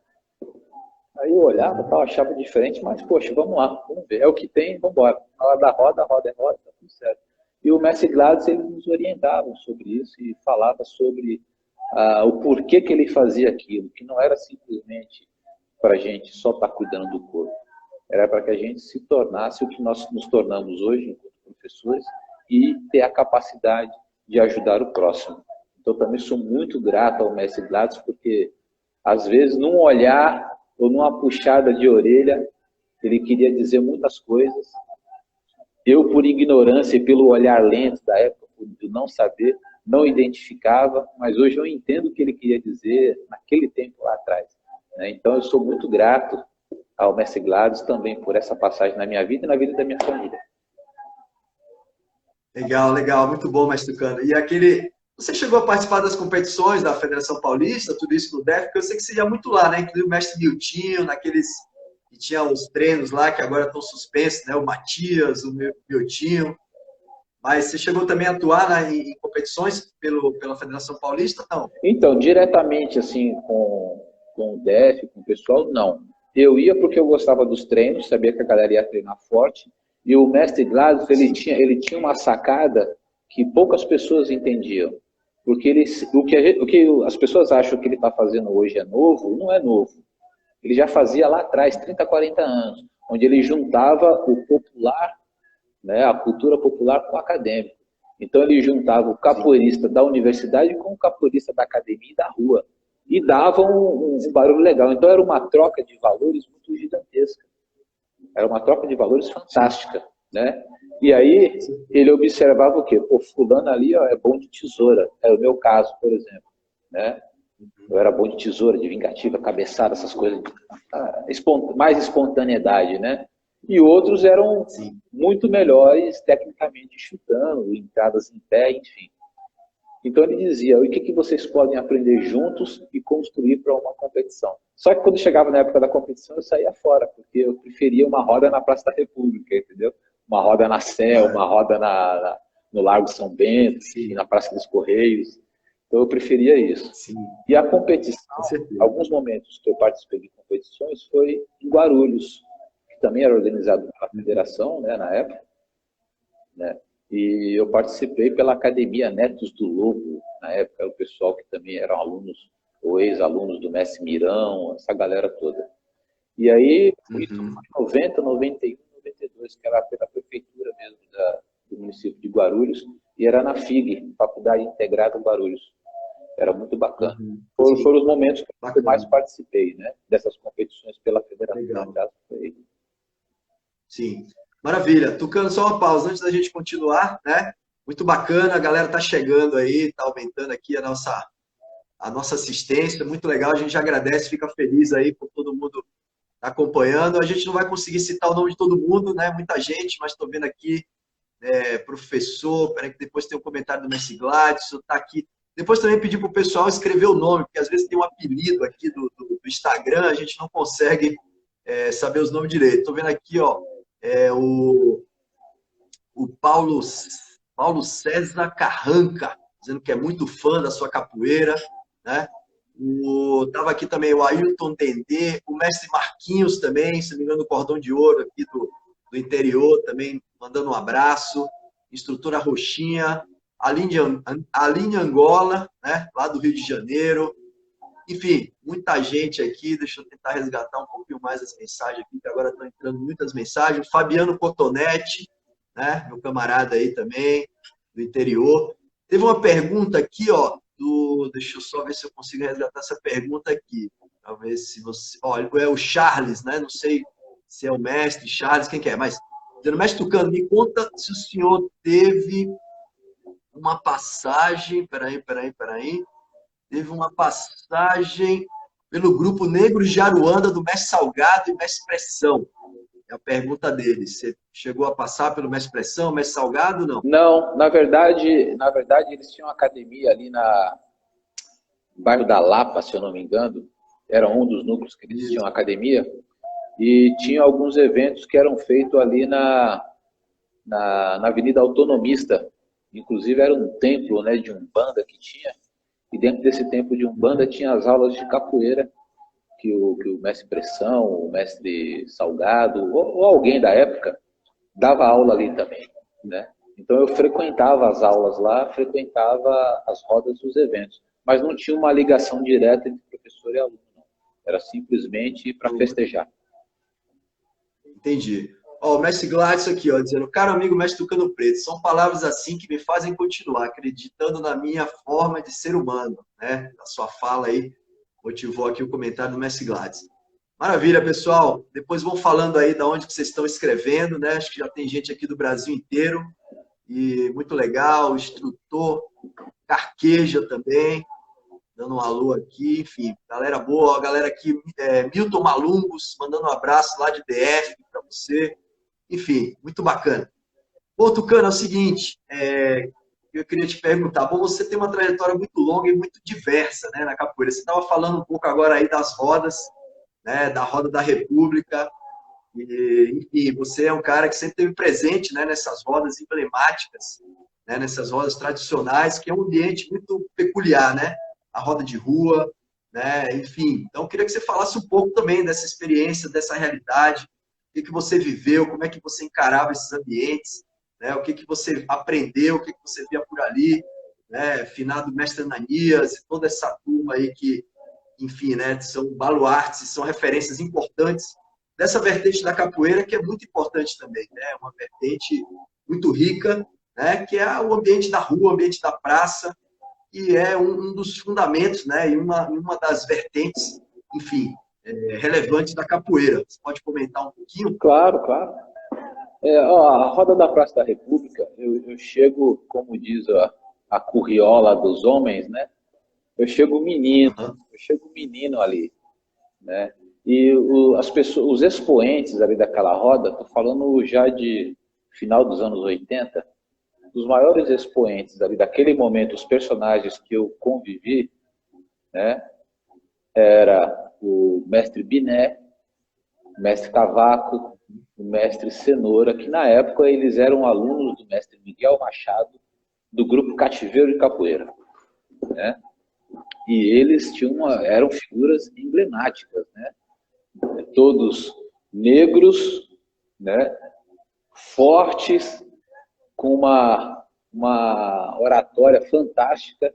Aí eu olhava, tal, achava diferente, mas, poxa, vamos lá, vamos ver. É o que tem, vamos embora. Na hora da roda, a roda é roda, tá tudo certo. E o Mestre Gladys, ele nos orientava sobre isso e falava sobre o porquê que ele fazia aquilo, que não era simplesmente para a gente só estar cuidando do corpo, era para que a gente se tornasse o que nós nos tornamos hoje, enquanto professores, e ter a capacidade de ajudar o próximo. Então, também sou muito grato ao Mestre Gladys, porque, às vezes, num olhar ou numa puxada de orelha, ele queria dizer muitas coisas. Eu, por ignorância e pelo olhar lento da época, por não saber, não identificava, mas hoje eu entendo o que ele queria dizer naquele tempo lá atrás, né? Então, eu sou muito grato ao Mestre Gladys também por essa passagem na minha vida e na vida da minha família. Legal, legal, muito bom, mestre Tucano. E aquele, você chegou a participar das competições da Federação Paulista, tudo isso no DEF, porque eu sei que você ia muito lá, né? Inclusive o mestre Miltinho, naqueles que tinha os treinos lá, que agora estão suspensos, né? O Matias, o Miltinho. Mas você chegou também a atuar em competições pela Federação Paulista? Não. Então, diretamente assim com o DEF, com o pessoal, não. Eu ia porque eu gostava dos treinos, sabia que a galera ia treinar forte, e o mestre Gladys, ele tinha uma sacada que poucas pessoas entendiam. Porque o que as pessoas acham que ele está fazendo hoje é novo, não é novo. Ele já fazia lá atrás, 30, 40 anos, onde ele juntava o popular, né, a cultura popular com o acadêmico. Então ele juntava o capoeirista da universidade com o capoeirista da academia e da rua. E dava um barulho legal. Então era uma troca de valores muito gigantesca. Era uma troca de valores fantástica, né? E aí ele observava o quê? Pô, fulano ali, ó, é bom de tesoura. É o meu caso, por exemplo, né? Eu era bom de tesoura, de vingativa, cabeçada, essas coisas. Mais espontaneidade, né? E outros eram muito melhores tecnicamente chutando, entradas em pé, enfim. Então ele dizia, o que vocês podem aprender juntos e construir para uma competição? Só que quando chegava na época da competição eu saía fora, porque eu preferia uma roda na Praça da República, entendeu? Uma roda na Sé, uma roda no Largo São Bento, na Praça dos Correios. Então eu preferia isso. Sim. E a competição, alguns momentos que eu participei de competições foi em Guarulhos, que também era organizado pela federação, né, na época, né? E eu participei pela Academia Netos do Lobo, na época, o pessoal que também eram alunos ou ex-alunos do Mestre Mirão, essa galera toda. E aí, isso foi em 90, 91, 92, que era pela prefeitura mesmo do município de Guarulhos, e era na FIG, Faculdade Integrada Guarulhos. Era muito bacana. Foram os momentos que eu mais participei, né, dessas competições pela federação. Legal. Sim. Maravilha. Tucano, só uma pausa antes da gente continuar, né? Muito bacana, a galera tá chegando aí, tá aumentando aqui a nossa assistência, muito legal, a gente agradece, fica feliz aí por todo mundo tá acompanhando. A gente não vai conseguir citar o nome de todo mundo, né? Muita gente, mas estou vendo aqui, professor, peraí que depois tem um comentário do Messi Gladson, tá aqui. Depois também pedir para o pessoal escrever o nome, porque às vezes tem um apelido aqui do Instagram, a gente não consegue saber os nomes direito. Estou vendo aqui, ó, o Paulo César Carranca, dizendo que é muito fã da sua capoeira, né? Tava aqui também o Ailton Dendê, o mestre Marquinhos também, se não me engano, do Cordão de Ouro aqui do interior, também mandando um abraço. Instrutora Roxinha, Aline Angola, né? Lá do Rio de Janeiro. Enfim, muita gente aqui. Deixa eu tentar resgatar um pouquinho mais as mensagens aqui, que agora estão entrando muitas mensagens. Fabiano Cotonete, né? Meu camarada aí também, do interior. Teve uma pergunta aqui, ó, deixa eu só ver se eu consigo resgatar essa pergunta aqui. Talvez se você... Olha, é o Charles, né? Não sei se é o mestre Charles, quem que é, mas... Mestre Tucano, me conta se o senhor teve uma passagem... Peraí. Teve uma passagem pelo Grupo Negros de Aruanda, do Mestre Salgado e Mestre Pressão. É a pergunta dele. Você chegou a passar pelo mestre Pressão, mestre Salgado, não? Não, na verdade eles tinham uma academia ali no bairro da Lapa, se eu não me engano. Era um dos núcleos que eles tinham Isso. academia. E tinha alguns eventos que eram feitos ali na Avenida Autonomista. Inclusive era um templo, né, de Umbanda que tinha. E dentro desse templo de Umbanda tinha as aulas de capoeira que o mestre Pressão, o mestre Salgado, ou alguém da época, dava aula ali também, né? Então eu frequentava as aulas lá, frequentava as rodas dos eventos, mas não tinha uma ligação direta entre professor e aluno, não. Era simplesmente para festejar. Entendi. Ó, o mestre Gladys aqui, ó, dizendo, caro amigo mestre Tucano Preto, são palavras assim que me fazem continuar acreditando na minha forma de ser humano, né? A sua fala aí motivou aqui o comentário do mestre Gladys. Maravilha, pessoal. Depois vão falando aí da onde que vocês estão escrevendo, né? Acho que já tem gente aqui do Brasil inteiro e muito legal, o instrutor Carqueja também, dando um alô aqui, enfim, galera boa, a galera aqui, Milton Malungos, mandando um abraço lá de DF para você, enfim, muito bacana. Bom, Tucano, é o seguinte, eu queria te perguntar, bom, você tem uma trajetória muito longa e muito diversa, né, na capoeira. Você estava falando um pouco agora aí das rodas, né, da Roda da República, e, enfim, você é um cara que sempre esteve presente, né, nessas rodas emblemáticas, né, nessas rodas tradicionais, que é um ambiente muito peculiar, né? A roda de rua, né? Enfim, então eu queria que você falasse um pouco também dessa experiência, dessa realidade, o que que você viveu, como é que você encarava esses ambientes, né? O que que você aprendeu, o que que você via por ali, né? Finado Mestre Ananias, toda essa turma aí que, enfim, né, são baluartes, são referências importantes dessa vertente da capoeira, que é muito importante também, né? Uma vertente muito rica, né? Que é o ambiente da rua, o ambiente da praça, e é um dos fundamentos, né? E uma das vertentes, enfim, relevantes da capoeira. Você pode comentar um pouquinho? Claro, claro. Ó, a Roda da Praça da República, eu chego, como diz a curriola dos homens, né? Uhum. Eu chego menino ali, né? E as pessoas, os expoentes ali daquela roda, estou falando já de final dos anos 80, os maiores expoentes ali daquele momento, os personagens que eu convivi, né? Era o mestre Biné, o mestre Cavaco, o mestre Cenoura, que na época eles eram alunos do mestre Miguel Machado, do grupo Cativeiro de Capoeira, né? E eles eram figuras emblemáticas, né? Todos negros, né? Fortes, com uma oratória fantástica,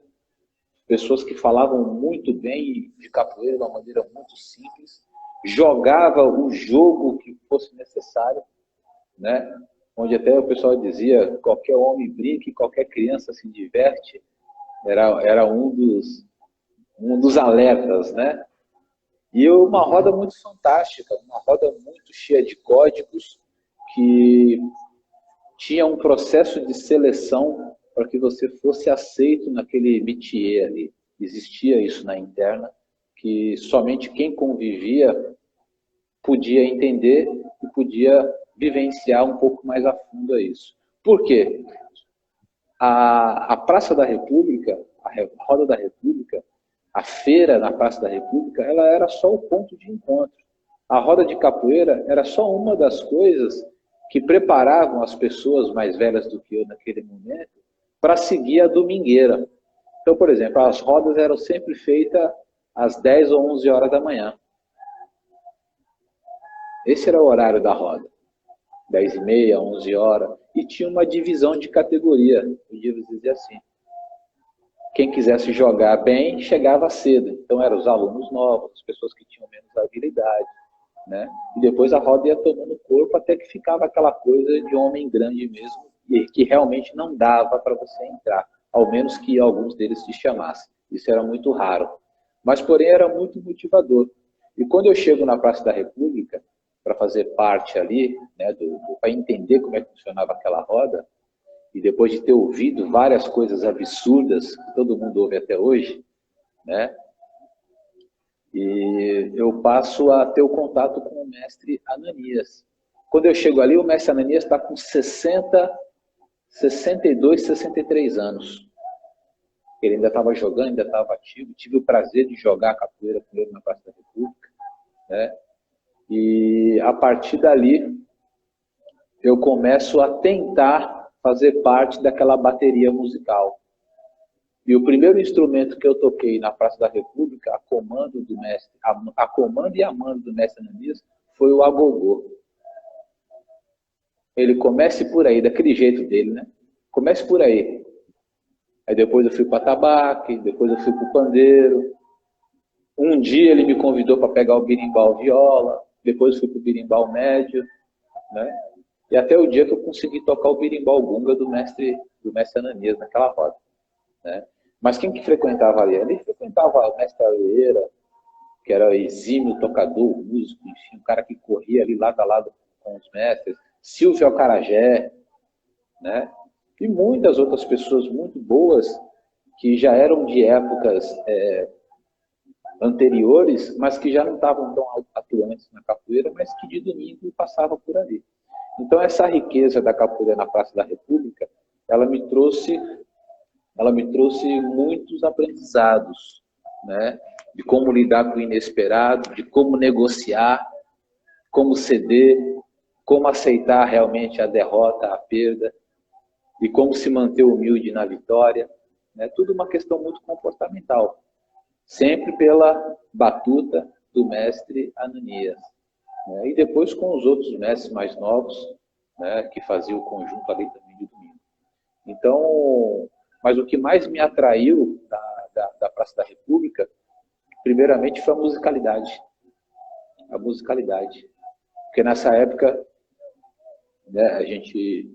pessoas que falavam muito bem de capoeira de uma maneira muito simples, jogava o jogo que fosse necessário, né? Onde até o pessoal dizia, qualquer homem brinca e qualquer criança se diverte, era um dos alertas, né? E uma roda muito fantástica, uma roda muito cheia de códigos, que tinha um processo de seleção para que você fosse aceito naquele métier ali. Existia isso na interna, que somente quem convivia podia entender e podia vivenciar um pouco mais a fundo isso. Por quê? A Praça da República, a Roda da República, a feira na Praça da República, ela era só o ponto de encontro. A roda de capoeira era só uma das coisas que preparavam as pessoas mais velhas do que eu naquele momento para seguir a domingueira. Então, por exemplo, as rodas eram sempre feitas às 10 ou 11 horas da manhã. Esse era o horário da roda. 10 e meia, 11 horas. E tinha uma divisão de categoria. Podia dizer assim. Quem quisesse jogar bem, chegava cedo. Então, eram os alunos novos, as pessoas que tinham menos habilidade, né? E depois a roda ia tomando corpo até que ficava aquela coisa de homem grande mesmo, e que realmente não dava para você entrar, ao menos que alguns deles te chamassem. Isso era muito raro. Mas, porém, era muito motivador. E quando eu chego na Praça da República, para fazer parte ali, né, para entender como é que funcionava aquela roda, e depois de ter ouvido várias coisas absurdas que todo mundo ouve até hoje, né? E eu passo a ter o contato com o mestre Ananias. Quando eu chego ali, o mestre Ananias está com 62, 63 anos. Ele ainda estava jogando, ainda estava ativo. Tive o prazer de jogar capoeira com ele na Praça da República, né? E a partir dali, eu começo a tentar fazer parte daquela bateria musical. E o primeiro instrumento que eu toquei na Praça da República, a comando do mestre, a comando e a mando do mestre Ananias, foi o agogô. Ele comece por aí, daquele jeito dele, né? Comece por aí. Aí depois eu fui para atabaque, depois eu fui para o pandeiro. Um dia ele me convidou para pegar o berimbau viola, depois eu fui para o berimbau médio, né? E até o dia que eu consegui tocar o berimbau gunga do mestre Ananias naquela roda, né? Mas quem que frequentava ali? Ali frequentava o mestre Aleira, que era exímio tocador, músico, enfim, um cara que corria ali lado a lado com os mestres, Silvio Alcarajé, né? E muitas outras pessoas muito boas que já eram de épocas anteriores, mas que já não estavam tão atuantes na capoeira, mas que de domingo passavam por ali. Então essa riqueza da capoeira na Praça da República, ela me trouxe muitos aprendizados, né? De como lidar com o inesperado, de como negociar, como ceder, como aceitar realmente a derrota, a perda, e como se manter humilde na vitória, né? Tudo uma questão muito comportamental, sempre pela batuta do mestre Ananias, né? E depois com os outros mestres mais novos, né? Que faziam o conjunto ali também de domingo. Então, mas o que mais me atraiu da Praça da República, primeiramente, foi a musicalidade. A musicalidade. Porque nessa época, né, a gente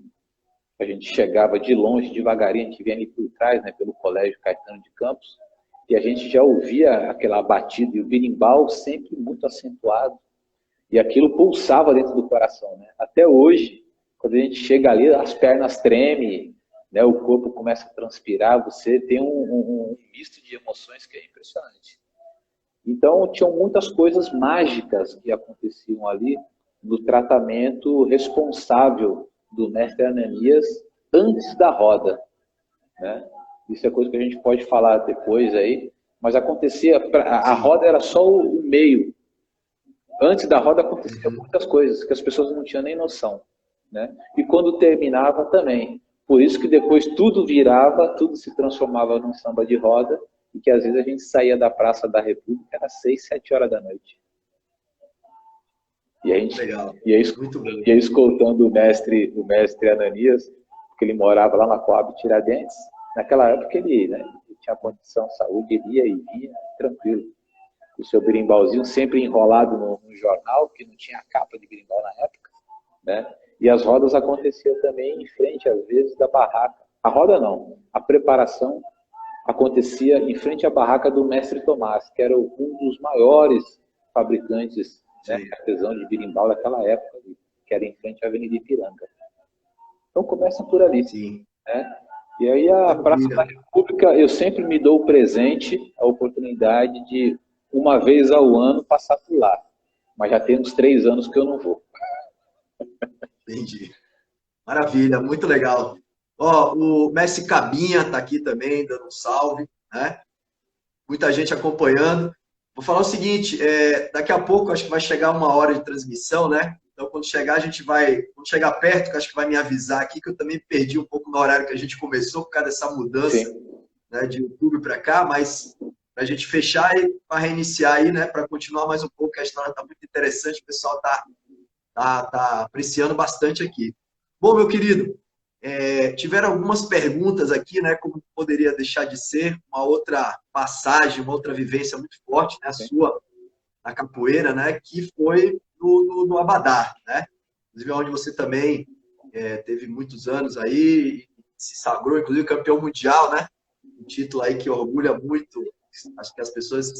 chegava de longe, devagarinho, a gente vinha ali por trás, né, pelo Colégio Caetano de Campos, e a gente já ouvia aquela batida, e o berimbau sempre muito acentuado, e aquilo pulsava dentro do coração, né? Até hoje, quando a gente chega ali, as pernas tremem, né, o corpo começa a transpirar, você tem um misto de emoções que é impressionante. Então, tinham muitas coisas mágicas que aconteciam ali no tratamento responsável do mestre Ananias antes da roda, né? Isso é coisa que a gente pode falar depois aí, mas acontecia, a roda era só o meio. Antes da roda aconteciam muitas coisas que as pessoas não tinham nem noção, né? E quando terminava também. Por isso que depois tudo virava, tudo se transformava num samba de roda, e que às vezes a gente saía da Praça da República, era 6, 7 horas da noite. E a gente ia escoltando o mestre Ananias, porque ele morava lá na Coab Tiradentes. Naquela época ele, né, tinha condição de saúde, ele ia e vinha tranquilo. O seu berimbauzinho sempre enrolado no jornal, que não tinha capa de berimbau na época, né? E as rodas aconteciam também em frente, às vezes, da barraca. A roda não, a preparação acontecia em frente à barraca do mestre Tomás, que era um dos maiores fabricantes, né, artesão de berimbau daquela época, que era em frente à Avenida Ipiranga. Então começa por ali. Sim. Né? E aí a Praça da República, eu sempre me dou o presente, a oportunidade de, uma vez ao ano, passar por lá. Mas já tem uns 3 anos que eu não vou. Entendi. Maravilha, muito legal. Ó, o Messi Cabinha está aqui também, dando um salve, né? Muita gente acompanhando. Vou falar o seguinte, daqui a pouco acho que vai chegar uma hora de transmissão, né? Então, quando chegar, quando chegar perto, que acho que vai me avisar aqui, que eu também perdi um pouco no horário que a gente começou, por causa dessa mudança, né, de YouTube para cá, mas para a gente fechar e para reiniciar aí, né? Para continuar mais um pouco, que a história está muito interessante, o pessoal tá apreciando bastante aqui. Bom, meu querido, tiveram algumas perguntas aqui, né? Como poderia deixar de ser uma outra passagem, uma outra vivência muito forte, né? A sua na capoeira, né? Que foi no Abadá, né? Inclusive, onde você também teve muitos anos aí, se sagrou, inclusive campeão mundial, né? Um título aí que orgulha muito, acho que as pessoas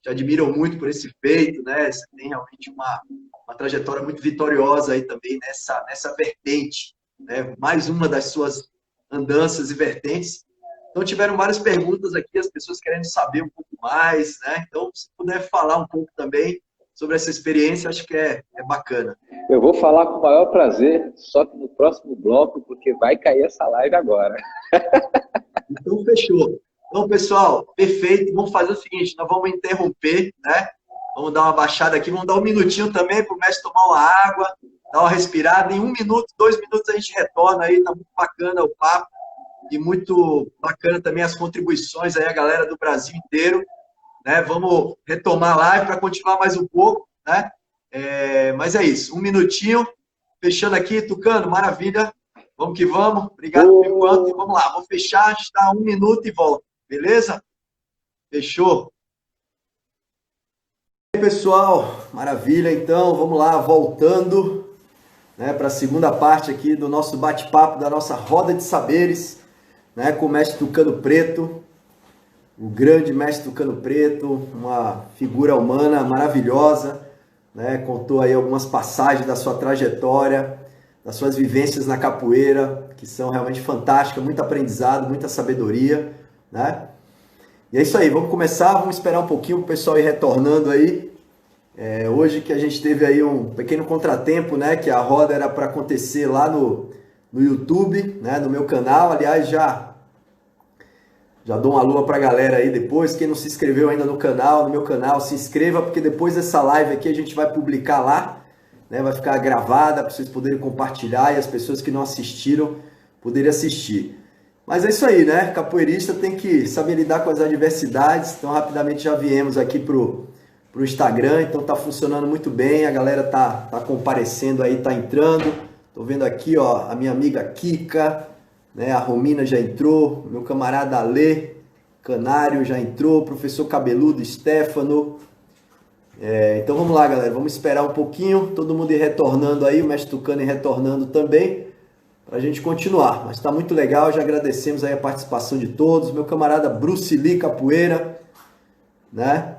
te admiram muito por esse feito, né? Você tem realmente uma trajetória muito vitoriosa aí também nessa vertente, né? Mais uma das suas andanças e vertentes. Então, tiveram várias perguntas aqui, as pessoas querendo saber um pouco mais, né? Então, se puder falar um pouco também sobre essa experiência, acho que é bacana. Eu vou falar com o maior prazer, só que no próximo bloco, porque vai cair essa live agora. Então, fechou. Então, pessoal, perfeito. Vamos fazer o seguinte, nós vamos interromper, né? Vamos dar uma baixada aqui, vamos dar um minutinho também para o mestre tomar uma água, dar uma respirada. Em 1 minuto, 2 minutos a gente retorna aí, tá muito bacana o papo e muito bacana também as contribuições aí, a galera do Brasil inteiro, né? Vamos retomar a live para continuar mais um pouco, né? Mas é isso, 1 minutinho, fechando aqui, Tucano, maravilha. Vamos que vamos, obrigado por enquanto, e vamos lá, vou fechar, a gente está 1 minuto e volta, beleza? Fechou? E aí, pessoal, maravilha, então, vamos lá, voltando, né, para a segunda parte aqui do nosso bate-papo, da nossa roda de saberes, né, com o mestre Tucano Preto, o grande mestre Tucano Preto, uma figura humana maravilhosa, né, contou aí algumas passagens da sua trajetória, das suas vivências na capoeira, que são realmente fantásticas, muito aprendizado, muita sabedoria, né? E é isso aí, vamos começar, vamos esperar um pouquinho o pessoal ir retornando aí. Hoje que a gente teve aí um pequeno contratempo, né? Que a roda era para acontecer lá no YouTube, né? No meu canal, aliás, já dou uma alô pra galera aí depois. Quem não se inscreveu ainda no canal, no meu canal, se inscreva, porque depois dessa live aqui a gente vai publicar lá, né? Vai ficar gravada para vocês poderem compartilhar e as pessoas que não assistiram poderem assistir. Mas é isso aí, né? Capoeirista tem que saber lidar com as adversidades. Então, rapidamente já viemos aqui pro Instagram. Então, tá funcionando muito bem. A galera tá comparecendo aí, tá entrando. Tô vendo aqui, ó, a minha amiga Kika, né? A Romina já entrou. Meu camarada Alê Canário já entrou. Professor Cabeludo, Stefano. Então, vamos lá, galera. Vamos esperar um pouquinho. Todo mundo ir retornando aí. O mestre Tucano ir retornando também, para a gente continuar, mas está muito legal, já agradecemos aí a participação de todos, meu camarada Bruce Lee Capoeira, né?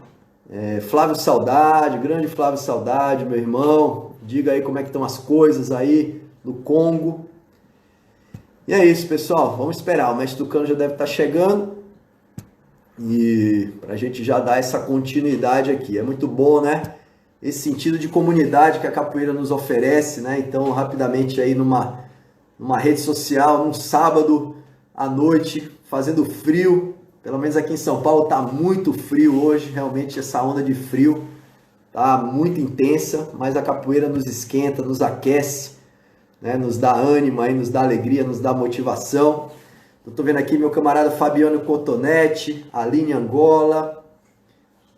Flávio Saudade, grande Flávio Saudade, meu irmão, diga aí como é que estão as coisas aí no Congo. E é isso, pessoal, vamos esperar, o mestre Tucano já deve estar chegando, e para a gente já dar essa continuidade aqui, é muito bom, né? Esse sentido de comunidade que a capoeira nos oferece, né? Então, rapidamente aí numa rede social, num sábado à noite, fazendo frio, pelo menos aqui em São Paulo tá muito frio hoje, realmente essa onda de frio tá muito intensa, mas a capoeira nos esquenta, nos aquece, né? Nos dá ânimo, aí, nos dá alegria, nos dá motivação. Eu tô vendo aqui meu camarada Fabiano Cotonete, Aline Angola,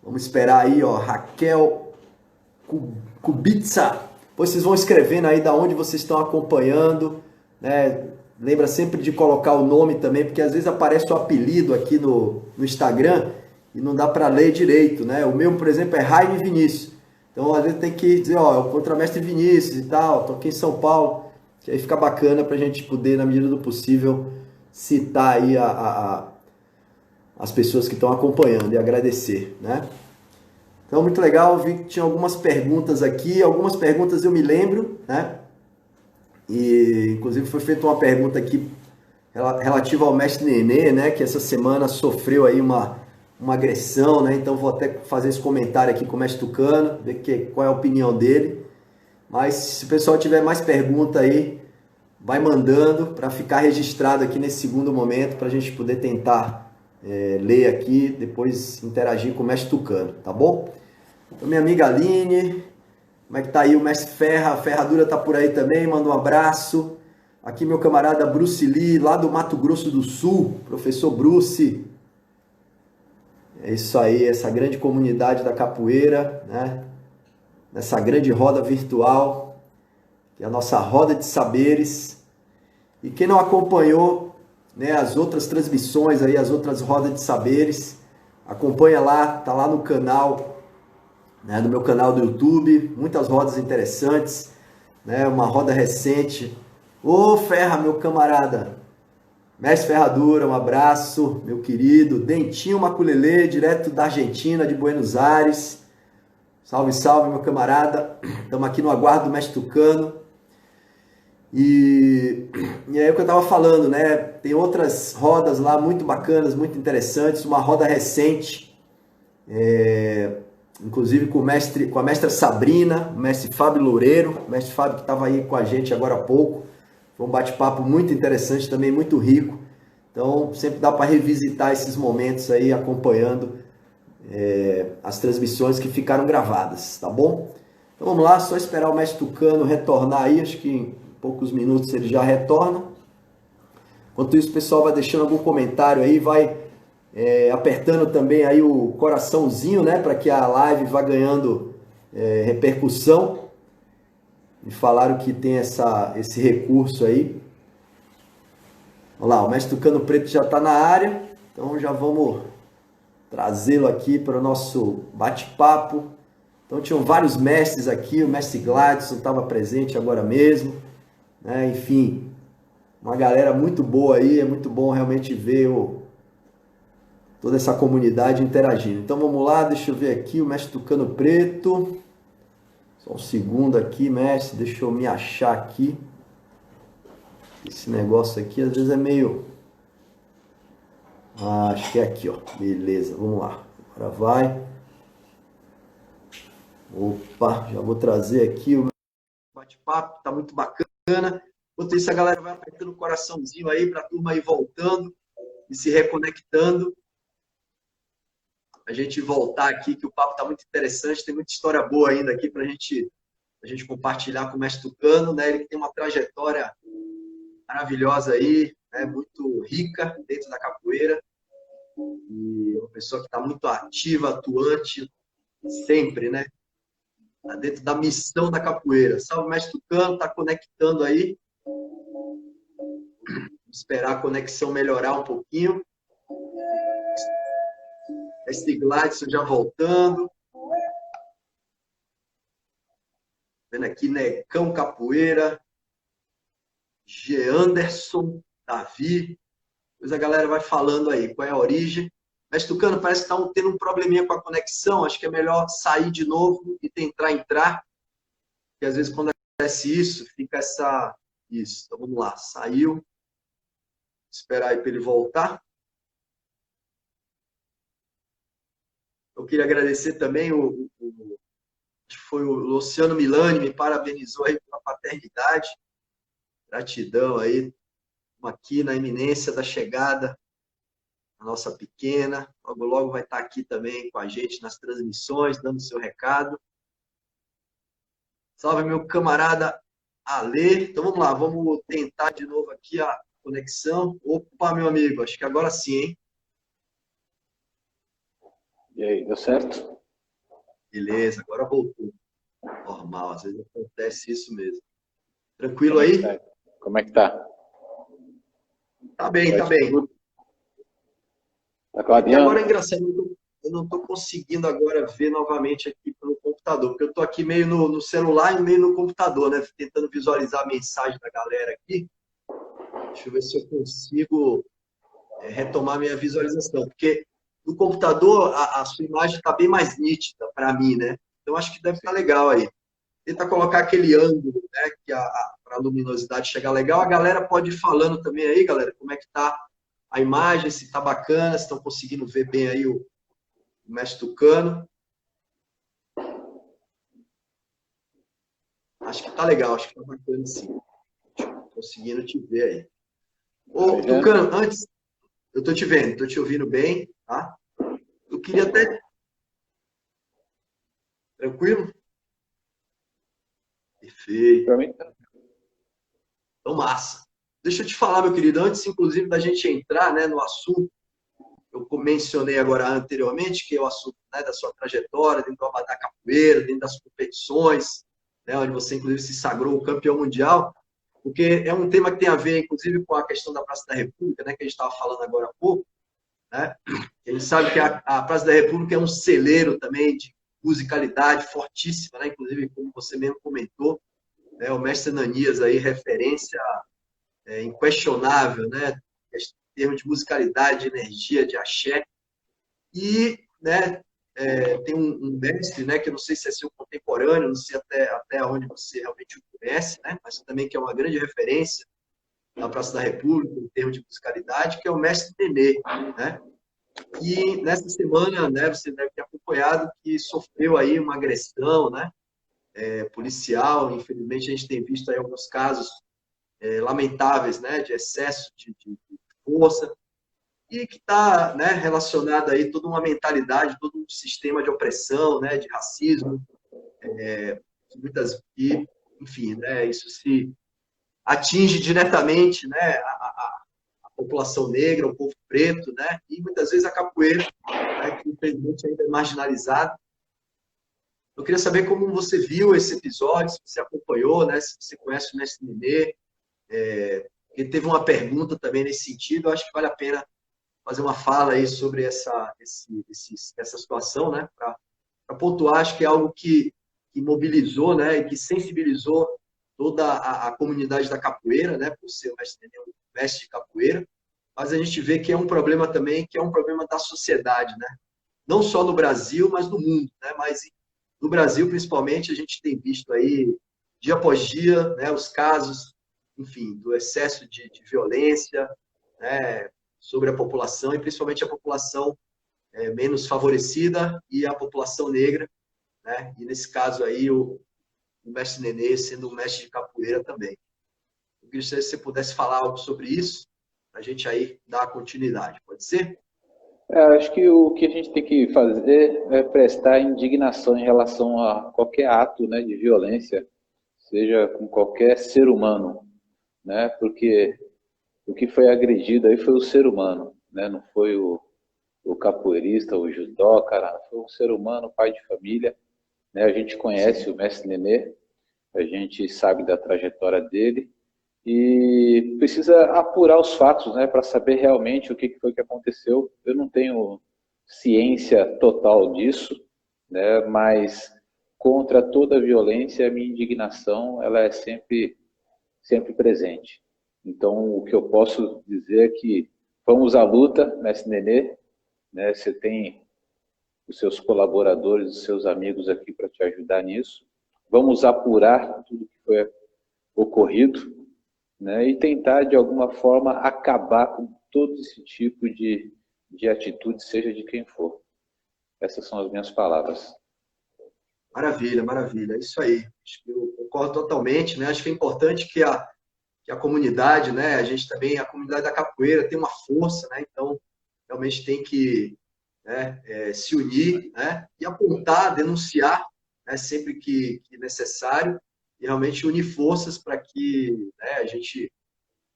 vamos esperar aí, ó, Raquel Kubica. Depois vocês vão escrevendo aí da onde vocês estão acompanhando, né? Lembra sempre de colocar o nome também, porque às vezes aparece o apelido aqui no Instagram e não dá para ler direito, né? O meu, por exemplo, é Jaime Vinícius. Então, às vezes tem que dizer, ó, é o contramestre Vinícius e tal, tô aqui em São Paulo, que aí fica bacana pra gente poder, na medida do possível, citar aí as pessoas que estão acompanhando e agradecer, né? Então, muito legal, vi que tinha algumas perguntas aqui, algumas perguntas eu me lembro, né? E, inclusive, foi feita uma pergunta aqui relativa ao mestre Nenê, né? Que essa semana sofreu aí uma agressão, né? Então, vou até fazer esse comentário aqui com o mestre Tucano, ver qual é a opinião dele. Mas, se o pessoal tiver mais pergunta aí, vai mandando para ficar registrado aqui nesse segundo momento, para a gente poder tentar ler aqui, depois interagir com o mestre Tucano, tá bom? Então, minha amiga Aline, como é que tá aí o mestre Ferra? A Ferradura tá por aí também, manda um abraço. Aqui meu camarada Bruce Lee, lá do Mato Grosso do Sul, professor Bruce. É isso aí, essa grande comunidade da capoeira, né? Nessa grande roda virtual, que é a nossa roda de saberes. E quem não acompanhou, né, as outras transmissões aí, as outras rodas de saberes, acompanha lá, tá lá no canal, né, no meu canal do YouTube, muitas rodas interessantes, né, uma roda recente. Ô Ferra, meu camarada, mestre Ferradura, um abraço, meu querido. Dentinho Maculelê, direto da Argentina, de Buenos Aires. Salve, salve, meu camarada. Estamos aqui no aguardo do mestre Tucano. E aí o que eu estava falando, né? Tem outras rodas lá muito bacanas, muito interessantes. Uma roda recente, inclusive com a mestra Sabrina, o mestre Fábio Loureiro, o mestre Fábio que estava aí com a gente agora há pouco. Foi um bate-papo muito interessante, também muito rico. Então, sempre dá para revisitar esses momentos aí, acompanhando as transmissões que ficaram gravadas, tá bom? Então vamos lá, só esperar o mestre Tucano retornar aí, acho que em poucos minutos ele já retorna. Enquanto isso, o pessoal vai deixando algum comentário aí, vai apertando também aí o coraçãozinho, né, para que a live vá ganhando repercussão. Me falaram que tem esse recurso aí. Olha lá, o mestre Tucano Preto já está na área, então já vamos trazê-lo aqui para o nosso bate-papo. Então tinham vários mestres aqui, o mestre Gladson estava presente agora mesmo, né? Enfim, uma galera muito boa aí, é muito bom realmente ver toda essa comunidade interagindo. Então vamos lá, deixa eu ver aqui o mestre Tucano Preto. Só um segundo aqui, mestre, deixa eu me achar aqui. Esse negócio aqui às vezes é meio... acho que é aqui, ó. Beleza, vamos lá. Agora vai. Opa, já vou trazer aqui o bate-papo, tá muito bacana. Enquanto isso, a galera vai apertando o coraçãozinho aí para a turma ir voltando e se reconectando. A gente voltar aqui, que o papo tá muito interessante, tem muita história boa ainda aqui para a gente compartilhar com o mestre Tucano, né? Ele que tem uma trajetória maravilhosa aí, né? Muito rica dentro da capoeira. E uma pessoa que está muito ativa, atuante, sempre, né? Tá dentro da missão da capoeira. Salve, mestre Tucano, tá conectando aí. Vamos esperar a conexão melhorar um pouquinho. Mestre Gladson já voltando. Vendo aqui, Necão Capoeira. G. Anderson, Davi. Depois a galera vai falando aí qual é a origem. Mestre Tucano, parece que está tendo um probleminha com a conexão. Acho que é melhor sair de novo e tentar entrar. Porque às vezes quando acontece isso, fica essa... Isso, então vamos lá. Saiu. Esperar aí para ele voltar. Eu queria agradecer também foi o Luciano Milani, me parabenizou aí pela paternidade. Gratidão aí. Estamos aqui na iminência da chegada da nossa pequena. Logo, logo vai estar aqui também com a gente nas transmissões, dando seu recado. Salve, meu camarada Ale. Então vamos lá, vamos tentar de novo aqui a conexão. Opa, meu amigo, acho que agora sim, hein? E aí, deu certo? Beleza, agora voltou. Normal, às vezes acontece isso mesmo. Tranquilo aí? Como é que tá? Tá bem, tá bem. Tá clareando? E agora é engraçado, eu não estou conseguindo agora ver novamente aqui pelo computador, porque eu estou aqui meio no celular e meio no computador, né? Tentando visualizar a mensagem da galera aqui. Deixa eu ver se eu consigo retomar minha visualização, porque no computador a sua imagem está bem mais nítida para mim, né? Então acho que deve estar legal aí. Tenta colocar aquele ângulo, né? Que para a luminosidade chegar legal. A galera pode ir falando também aí, galera, como é que tá a imagem, se tá bacana, se estão conseguindo ver bem aí o mestre Tucano. Acho que tá legal, acho que tá bacana sim. Conseguindo te ver aí. Ô, Tucano, antes, eu tô te vendo, tô te ouvindo bem, tá? Eu queria até... Tranquilo? Perfeito. Pra mim, Então, massa. Deixa eu te falar, meu querido, antes, inclusive, da gente entrar, né, no assunto, eu mencionei agora anteriormente, que é o assunto, né, da sua trajetória dentro do Abadá Capoeira, dentro das competições, né, onde você, inclusive, se sagrou campeão mundial, porque é um tema que tem a ver, inclusive, com a questão da Praça da República, né, que a gente estava falando agora há pouco, né? A gente sabe que a Praça da República é um celeiro também de musicalidade fortíssima, né? Inclusive, como você mesmo comentou, né, o mestre Ananias aí, referência inquestionável, né, em termos de musicalidade, de energia, de axé. E, né, tem um mestre, né, que eu não sei se é seu contemporâneo, não sei até onde você realmente o conhece, né, mas também que é uma grande referência na Praça da República, em termos de musicalidade, que é o mestre Nenê, né? E nessa semana, né, você deve ter acompanhado que sofreu aí uma agressão, né, policial. Infelizmente, a gente tem visto aí alguns casos lamentáveis, né, de excesso de força e que está, né, relacionado aí toda uma mentalidade, todo um sistema de opressão, né, de racismo, muitas e, enfim, né, isso se atinge diretamente, né, a população negra, o povo preto, né, e muitas vezes a capoeira, né, que infelizmente ainda é marginalizada. Eu queria saber como você viu esse episódio, se você acompanhou, né, se você conhece o Mestre Nenê. Ele teve uma pergunta também nesse sentido. Eu acho que vale a pena fazer uma fala aí sobre essa situação, né, para pontuar. Acho que é algo que mobilizou, né, e que sensibilizou toda a comunidade da capoeira, né, por ser o Mestre Nenê um mestre de capoeira. Mas a gente vê que é um problema também, que é um problema da sociedade, né? Não só no Brasil, mas no mundo, né? Mas no Brasil, principalmente, a gente tem visto aí, dia após dia, né, os casos, enfim, do excesso de violência, né, sobre a população, e principalmente a população menos favorecida e a população negra, né? E nesse caso aí, o mestre Nenê sendo um mestre de capoeira também. Eu queria que você pudesse falar algo sobre isso, para a gente aí dar continuidade, pode ser? Acho que o que a gente tem que fazer é prestar indignação em relação a qualquer ato, né, de violência, seja com qualquer ser humano, né? Porque o que foi agredido aí foi o ser humano, né? Não foi o capoeirista, o judoca, foi um ser humano, pai de família, né? A gente conhece Sim. o mestre Nenê, a gente sabe da trajetória dele e precisa apurar os fatos, né, para saber realmente o que foi que aconteceu. Eu não tenho ciência total disso, né, mas contra toda a violência, a minha indignação ela é sempre presente. Então, o que eu posso dizer é que vamos à luta, mestre Nenê, né, você tem os seus colaboradores, os seus amigos aqui para te ajudar nisso. Vamos apurar tudo que foi ocorrido, né, e tentar, de alguma forma, acabar com todo esse tipo de atitude, seja de quem for. Essas são as minhas palavras. Maravilha, maravilha. É isso aí. Acho que eu concordo totalmente, né? Acho que é importante que a comunidade, né? A gente também, a comunidade da capoeira tem uma força, né? Então, realmente tem que, né, se unir, né? E apontar, denunciar, né? Sempre que necessário, e realmente unir forças para que, né, a gente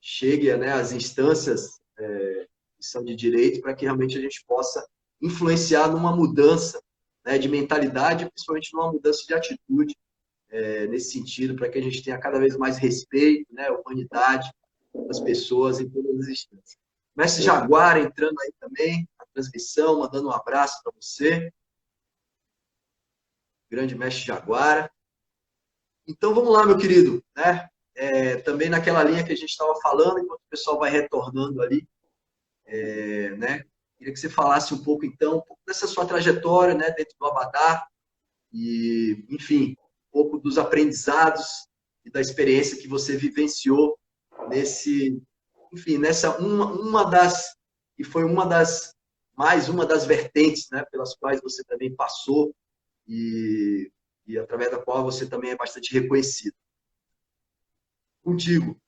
chegue, né, às instâncias que são de direito, para que realmente a gente possa influenciar numa mudança, né, de mentalidade, principalmente numa mudança de atitude, nesse sentido, para que a gente tenha cada vez mais respeito, né, humanidade das pessoas em todas as instâncias. Mestre Jaguar entrando aí também, na transmissão, mandando um abraço para você, grande mestre Jaguara. Então vamos lá, meu querido, né? Também naquela linha que a gente estava falando, enquanto o pessoal vai retornando ali, né? Queria que você falasse um pouco dessa sua trajetória, né, dentro do Abadá e, enfim, um pouco dos aprendizados e da experiência que você vivenciou nesse, enfim, nessa uma das e foi uma das mais uma das vertentes, né, pelas quais você também passou e através da qual você também é bastante reconhecido. Contigo.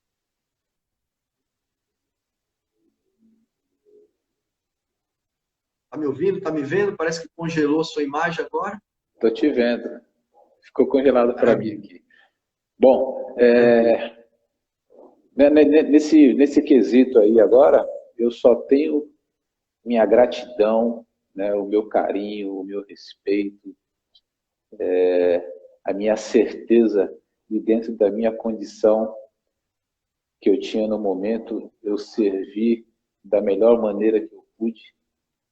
Tá me ouvindo? Tá me vendo? Parece que congelou sua imagem agora. Estou te vendo. Ficou congelado para mim Maravilha. aqui. Bom, Tranquilo. nesse quesito aí agora, eu só tenho minha gratidão, né, o meu carinho, o meu respeito, a minha certeza de dentro da minha condição que eu tinha no momento, eu servi da melhor maneira que eu pude,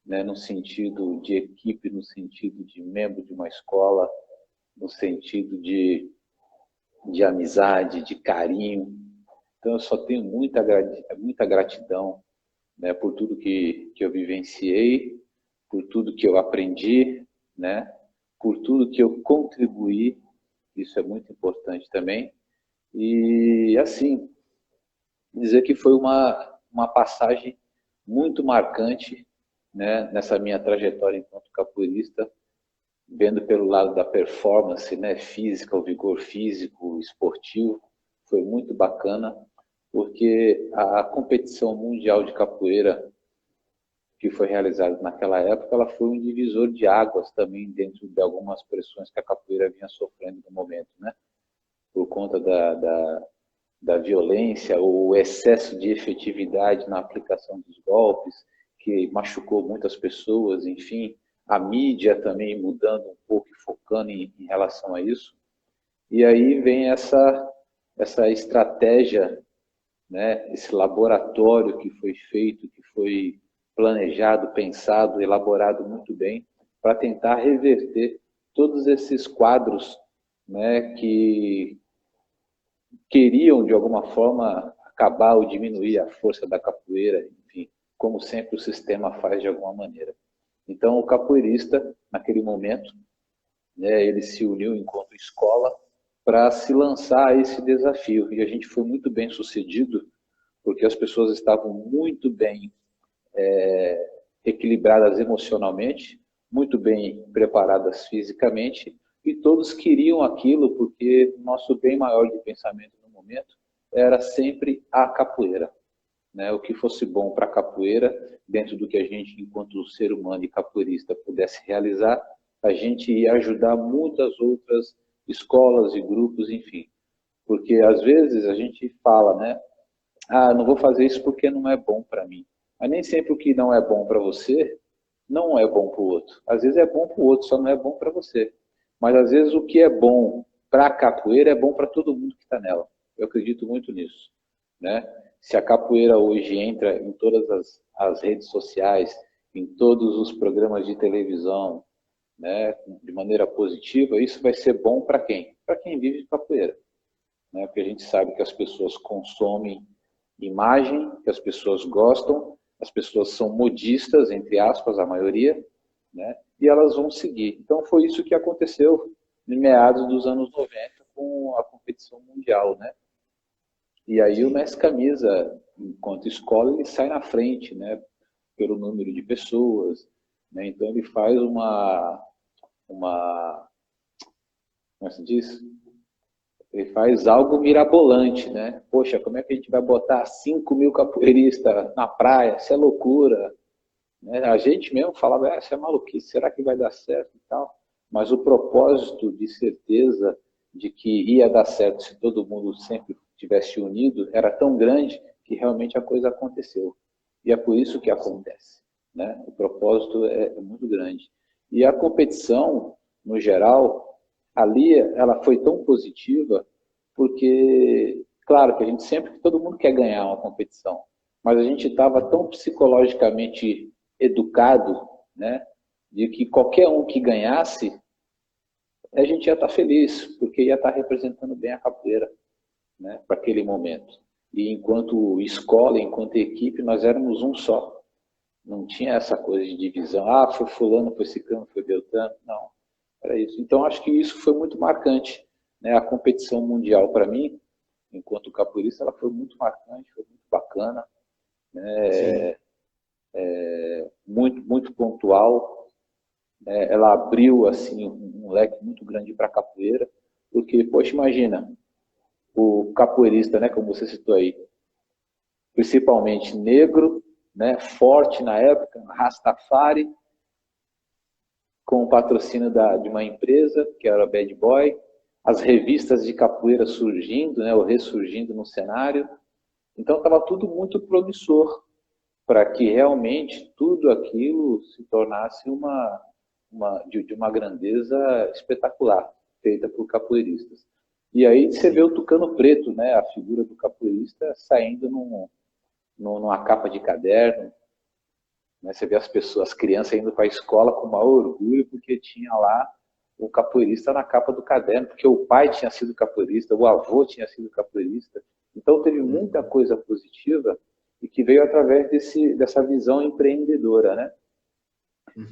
né, no sentido de equipe, no sentido de membro de uma escola, no sentido de amizade, de carinho. Então, eu só tenho muita gratidão, né, por tudo que eu vivenciei, por tudo que eu aprendi, né, por tudo que eu contribuí, isso é muito importante também. E, assim, dizer que foi uma passagem muito marcante, né, nessa minha trajetória enquanto capoeirista, vendo pelo lado da performance, né, física, o vigor físico, esportivo, foi muito bacana, porque a competição mundial de capoeira que foi realizada naquela época, ela foi um divisor de águas também dentro de algumas pressões que a capoeira vinha sofrendo no momento, né? Por conta da violência, o excesso de efetividade na aplicação dos golpes, que machucou muitas pessoas, enfim, a mídia também mudando um pouco e focando em relação a isso. E aí vem essa estratégia, né, esse laboratório que foi feito, que foi planejado, pensado, elaborado muito bem, para tentar reverter todos esses quadros, né, que queriam, de alguma forma, acabar ou diminuir a força da capoeira, enfim, como sempre o sistema faz de alguma maneira. Então, o capoeirista, naquele momento, né, ele se uniu enquanto escola para se lançar a esse desafio. E a gente foi muito bem sucedido, porque as pessoas estavam muito bem equilibradas emocionalmente, muito bem preparadas fisicamente, e todos queriam aquilo porque nosso bem maior de pensamento no momento era sempre a capoeira. Né? O que fosse bom para a capoeira, dentro do que a gente, enquanto ser humano e capoeirista, pudesse realizar, a gente ia ajudar muitas outras escolas e grupos, enfim. Porque às vezes a gente fala, né? Ah, não vou fazer isso porque não é bom para mim. Mas nem sempre o que não é bom para você não é bom para o outro. Às vezes é bom para o outro, só não é bom para você. Mas às vezes o que é bom para a capoeira é bom para todo mundo que está nela. Eu acredito muito nisso, né? Se a capoeira hoje entra em todas as redes sociais, em todos os programas de televisão, né, de maneira positiva, isso vai ser bom para quem? Para quem vive de capoeira, né? Porque a gente sabe que as pessoas consomem imagem, que as pessoas gostam, as pessoas são modistas, entre aspas, a maioria, né? E elas vão seguir. Então foi isso que aconteceu em meados dos anos 90 com a competição mundial, né? E aí o Sim. Mestre Camisa, enquanto escola, ele sai na frente, né? Pelo número de pessoas, né? Então ele faz como se diz? Ele faz algo mirabolante, né? Poxa, como é que a gente vai botar 5.000 capoeiristas na praia? Isso é loucura. Né? A gente mesmo falava, isso é maluquice, será que vai dar certo e tal? Mas o propósito de certeza de que ia dar certo se todo mundo sempre tivesse unido era tão grande que realmente a coisa aconteceu. E é por isso que acontece. Né? O propósito é muito grande. E a competição, no geral, ali ela foi tão positiva porque, claro, que a gente sempre, todo mundo quer ganhar uma competição, mas a gente estava tão psicologicamente educado, né, de que qualquer um que ganhasse, a gente ia estar feliz, porque ia estar representando bem a capoeira, né, para aquele momento. E enquanto escola, enquanto equipe, nós éramos um só. Não tinha essa coisa de divisão, ah, foi fulano, foi ciclano, foi beltrano, não. Era isso. Então, acho que isso foi muito marcante. Né? A competição mundial, para mim, enquanto capoeirista, ela foi muito marcante, foi muito bacana, Sim. muito pontual. Né? Ela abriu assim um leque muito grande para a capoeira, porque, poxa, imagina, o capoeirista, né, como você citou aí, principalmente negro, né, forte na época, Rastafari, com o patrocínio de uma empresa, que era a Bad Boy, as revistas de capoeira surgindo, né, ou ressurgindo no cenário. Então estava tudo muito promissor para que realmente tudo aquilo se tornasse de uma grandeza espetacular, feita por capoeiristas. E aí você vê Sim. o Tucano Preto, né, a figura do capoeirista saindo numa capa de caderno, né? Você vê as pessoas, as crianças indo para a escola com maior orgulho porque tinha lá o capoeirista na capa do caderno, porque o pai tinha sido capoeirista, o avô tinha sido capoeirista. Então teve muita Uhum. coisa positiva e que veio através dessa visão empreendedora, né?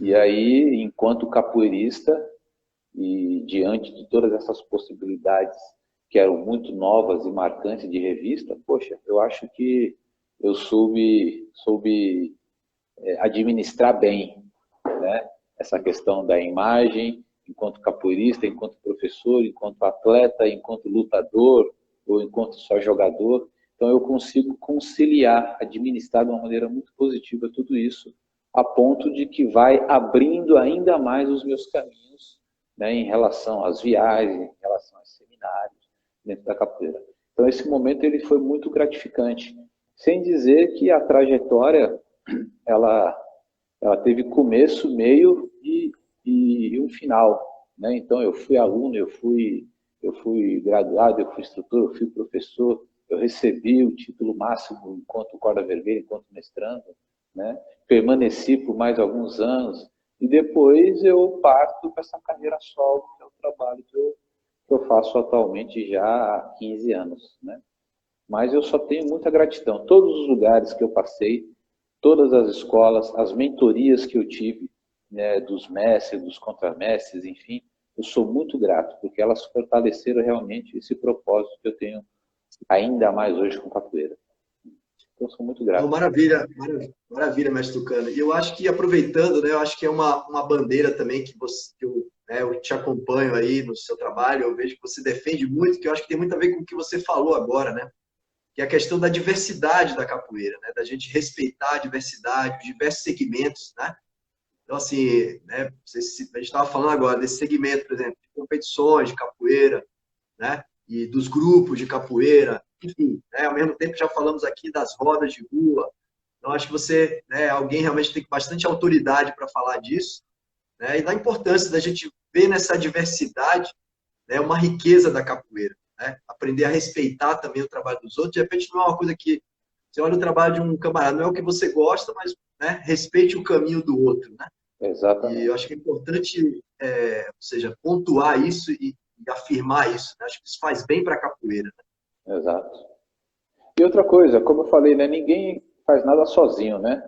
E Uhum. aí, enquanto capoeirista e diante de todas essas possibilidades que eram muito novas e marcantes de revista, poxa, eu acho que eu soube administrar bem, né? Essa questão da imagem, enquanto capoeirista, enquanto professor, enquanto atleta, enquanto lutador ou enquanto só jogador. Então eu consigo conciliar, administrar de uma maneira muito positiva tudo isso, a ponto de que vai abrindo ainda mais os meus caminhos, né, em relação às viagens, em relação aos seminários dentro da capoeira. Então esse momento ele foi muito gratificante, sem dizer que a trajetória ela teve começo, meio e um final, né? Então eu fui aluno, eu fui graduado, eu fui instrutor, eu fui professor, eu recebi o título máximo enquanto corda vermelha, enquanto mestrando, né? Permaneci por mais alguns anos e depois eu parto para essa carreira solo, que é o trabalho que eu faço atualmente já há 15 anos, né? Mas eu só tenho muita gratidão. Todos os lugares que eu passei, todas as escolas, as mentorias que eu tive, né, dos mestres, dos contramestres, enfim, eu sou muito grato, porque elas fortaleceram realmente esse propósito que eu tenho ainda mais hoje com capoeira. Então, eu sou muito Oh, grato. maravilha, maravilha, maravilha, mestre Tucano. E eu acho que, aproveitando, né, eu acho que é uma bandeira também que, eu te acompanho aí no seu trabalho, eu vejo que você defende muito, que eu acho que tem muito a ver com o que você falou agora, né? Que é a questão da diversidade da capoeira, né? Da gente respeitar a diversidade, os diversos segmentos, né? Então, assim, né, a gente estava falando agora desse segmento, por exemplo, de competições de capoeira, né? E dos grupos de capoeira, enfim, né? Ao mesmo tempo já falamos aqui das rodas de rua. Então, acho que você, né, alguém realmente tem bastante autoridade para falar disso, né? E da importância da gente ver nessa diversidade, né, uma riqueza da capoeira, né? Aprender a respeitar também o trabalho dos outros. De repente, não é uma coisa que você olha o trabalho de um camarada, não é o que você gosta, mas, né, respeite o caminho do outro, né? E eu Exatamente. acho que é importante, ou seja, pontuar isso e afirmar isso, né? Acho que isso faz bem para a capoeira, né? Exato. E outra coisa, como eu falei, né, ninguém faz nada sozinho, né?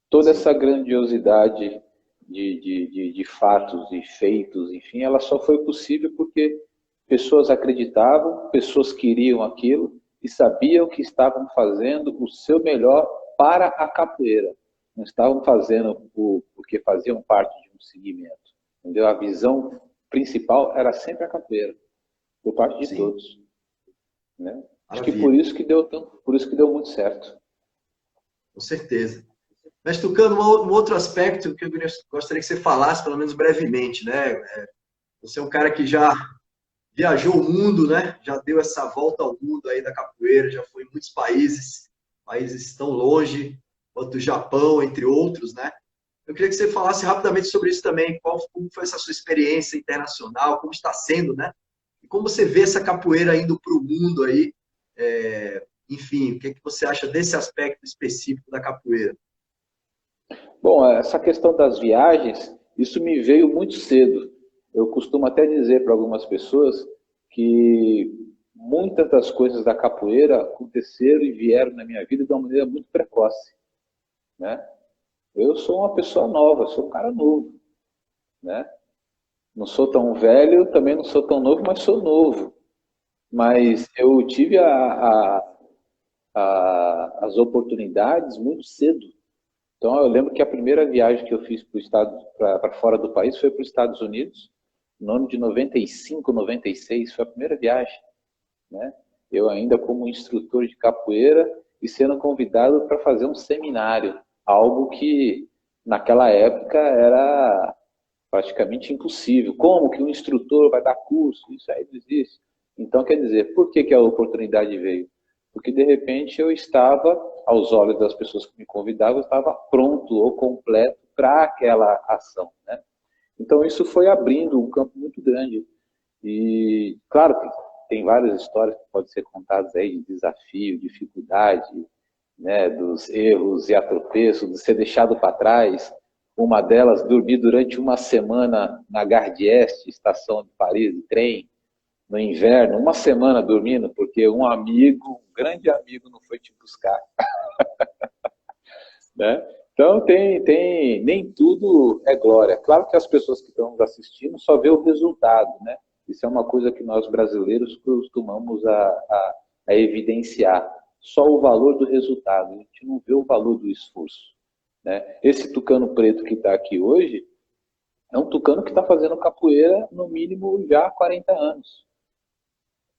Toda Sim, essa grandiosidade de fatos e feitos, enfim, ela só foi possível porque pessoas acreditavam, pessoas queriam aquilo e sabiam que estavam fazendo o seu melhor para a capoeira. Não estavam fazendo porque faziam parte de um segmento. Entendeu? A visão principal era sempre a capoeira, por parte de sim, todos. Né? Acho que maravilha, por isso que deu muito certo. com certeza. Mas, Tucano, um outro aspecto que eu gostaria que você falasse, pelo menos brevemente, né? Você é um cara que já viajou o mundo, né? Já deu essa volta ao mundo aí da capoeira, já foi em muitos países, países tão longe quanto o Japão, entre outros, né? Eu queria que você falasse rapidamente sobre isso também. Como foi essa sua experiência internacional? Como está sendo, né? E como você vê essa capoeira indo para o mundo aí? Enfim, o que é que você acha desse aspecto específico da capoeira? Bom, essa questão das viagens, isso me veio muito cedo. Eu costumo até dizer para algumas pessoas que muitas das coisas da capoeira aconteceram e vieram na minha vida de uma maneira muito precoce, né? Eu sou uma pessoa nova, sou um cara novo, né? Não sou tão velho, também não sou tão novo, mas sou novo. Mas eu tive as oportunidades muito cedo. Então, eu lembro que a primeira viagem que eu fiz para fora do país foi para os Estados Unidos, no ano de 95, 96, foi a primeira viagem, né? Eu ainda como instrutor de capoeira e sendo convidado para fazer um seminário, algo que naquela época era praticamente impossível. Como que um instrutor vai dar curso? Isso aí não existe. Então, quer dizer, por que a oportunidade veio? Porque, de repente, eu estava, aos olhos das pessoas que me convidavam, eu estava pronto ou completo para aquela ação, né? Então, isso foi abrindo um campo muito grande. E, claro que tem várias histórias que podem ser contadas aí de desafio, dificuldade, né, dos erros e atropeços, de ser deixado para trás. Uma delas, dormir durante uma semana na Gare d'Est, estação de Paris, de trem, no inverno, uma semana dormindo, porque um amigo, um grande amigo, não foi te buscar, né? Então, nem tudo é glória. Claro que as pessoas que estão nos assistindo só vê o resultado, né? Isso é uma coisa que nós brasileiros costumamos a evidenciar. Só o valor do resultado, a gente não vê o valor do esforço, né? Esse tucano preto que está aqui hoje é um tucano que está fazendo capoeira no mínimo já há 40 anos.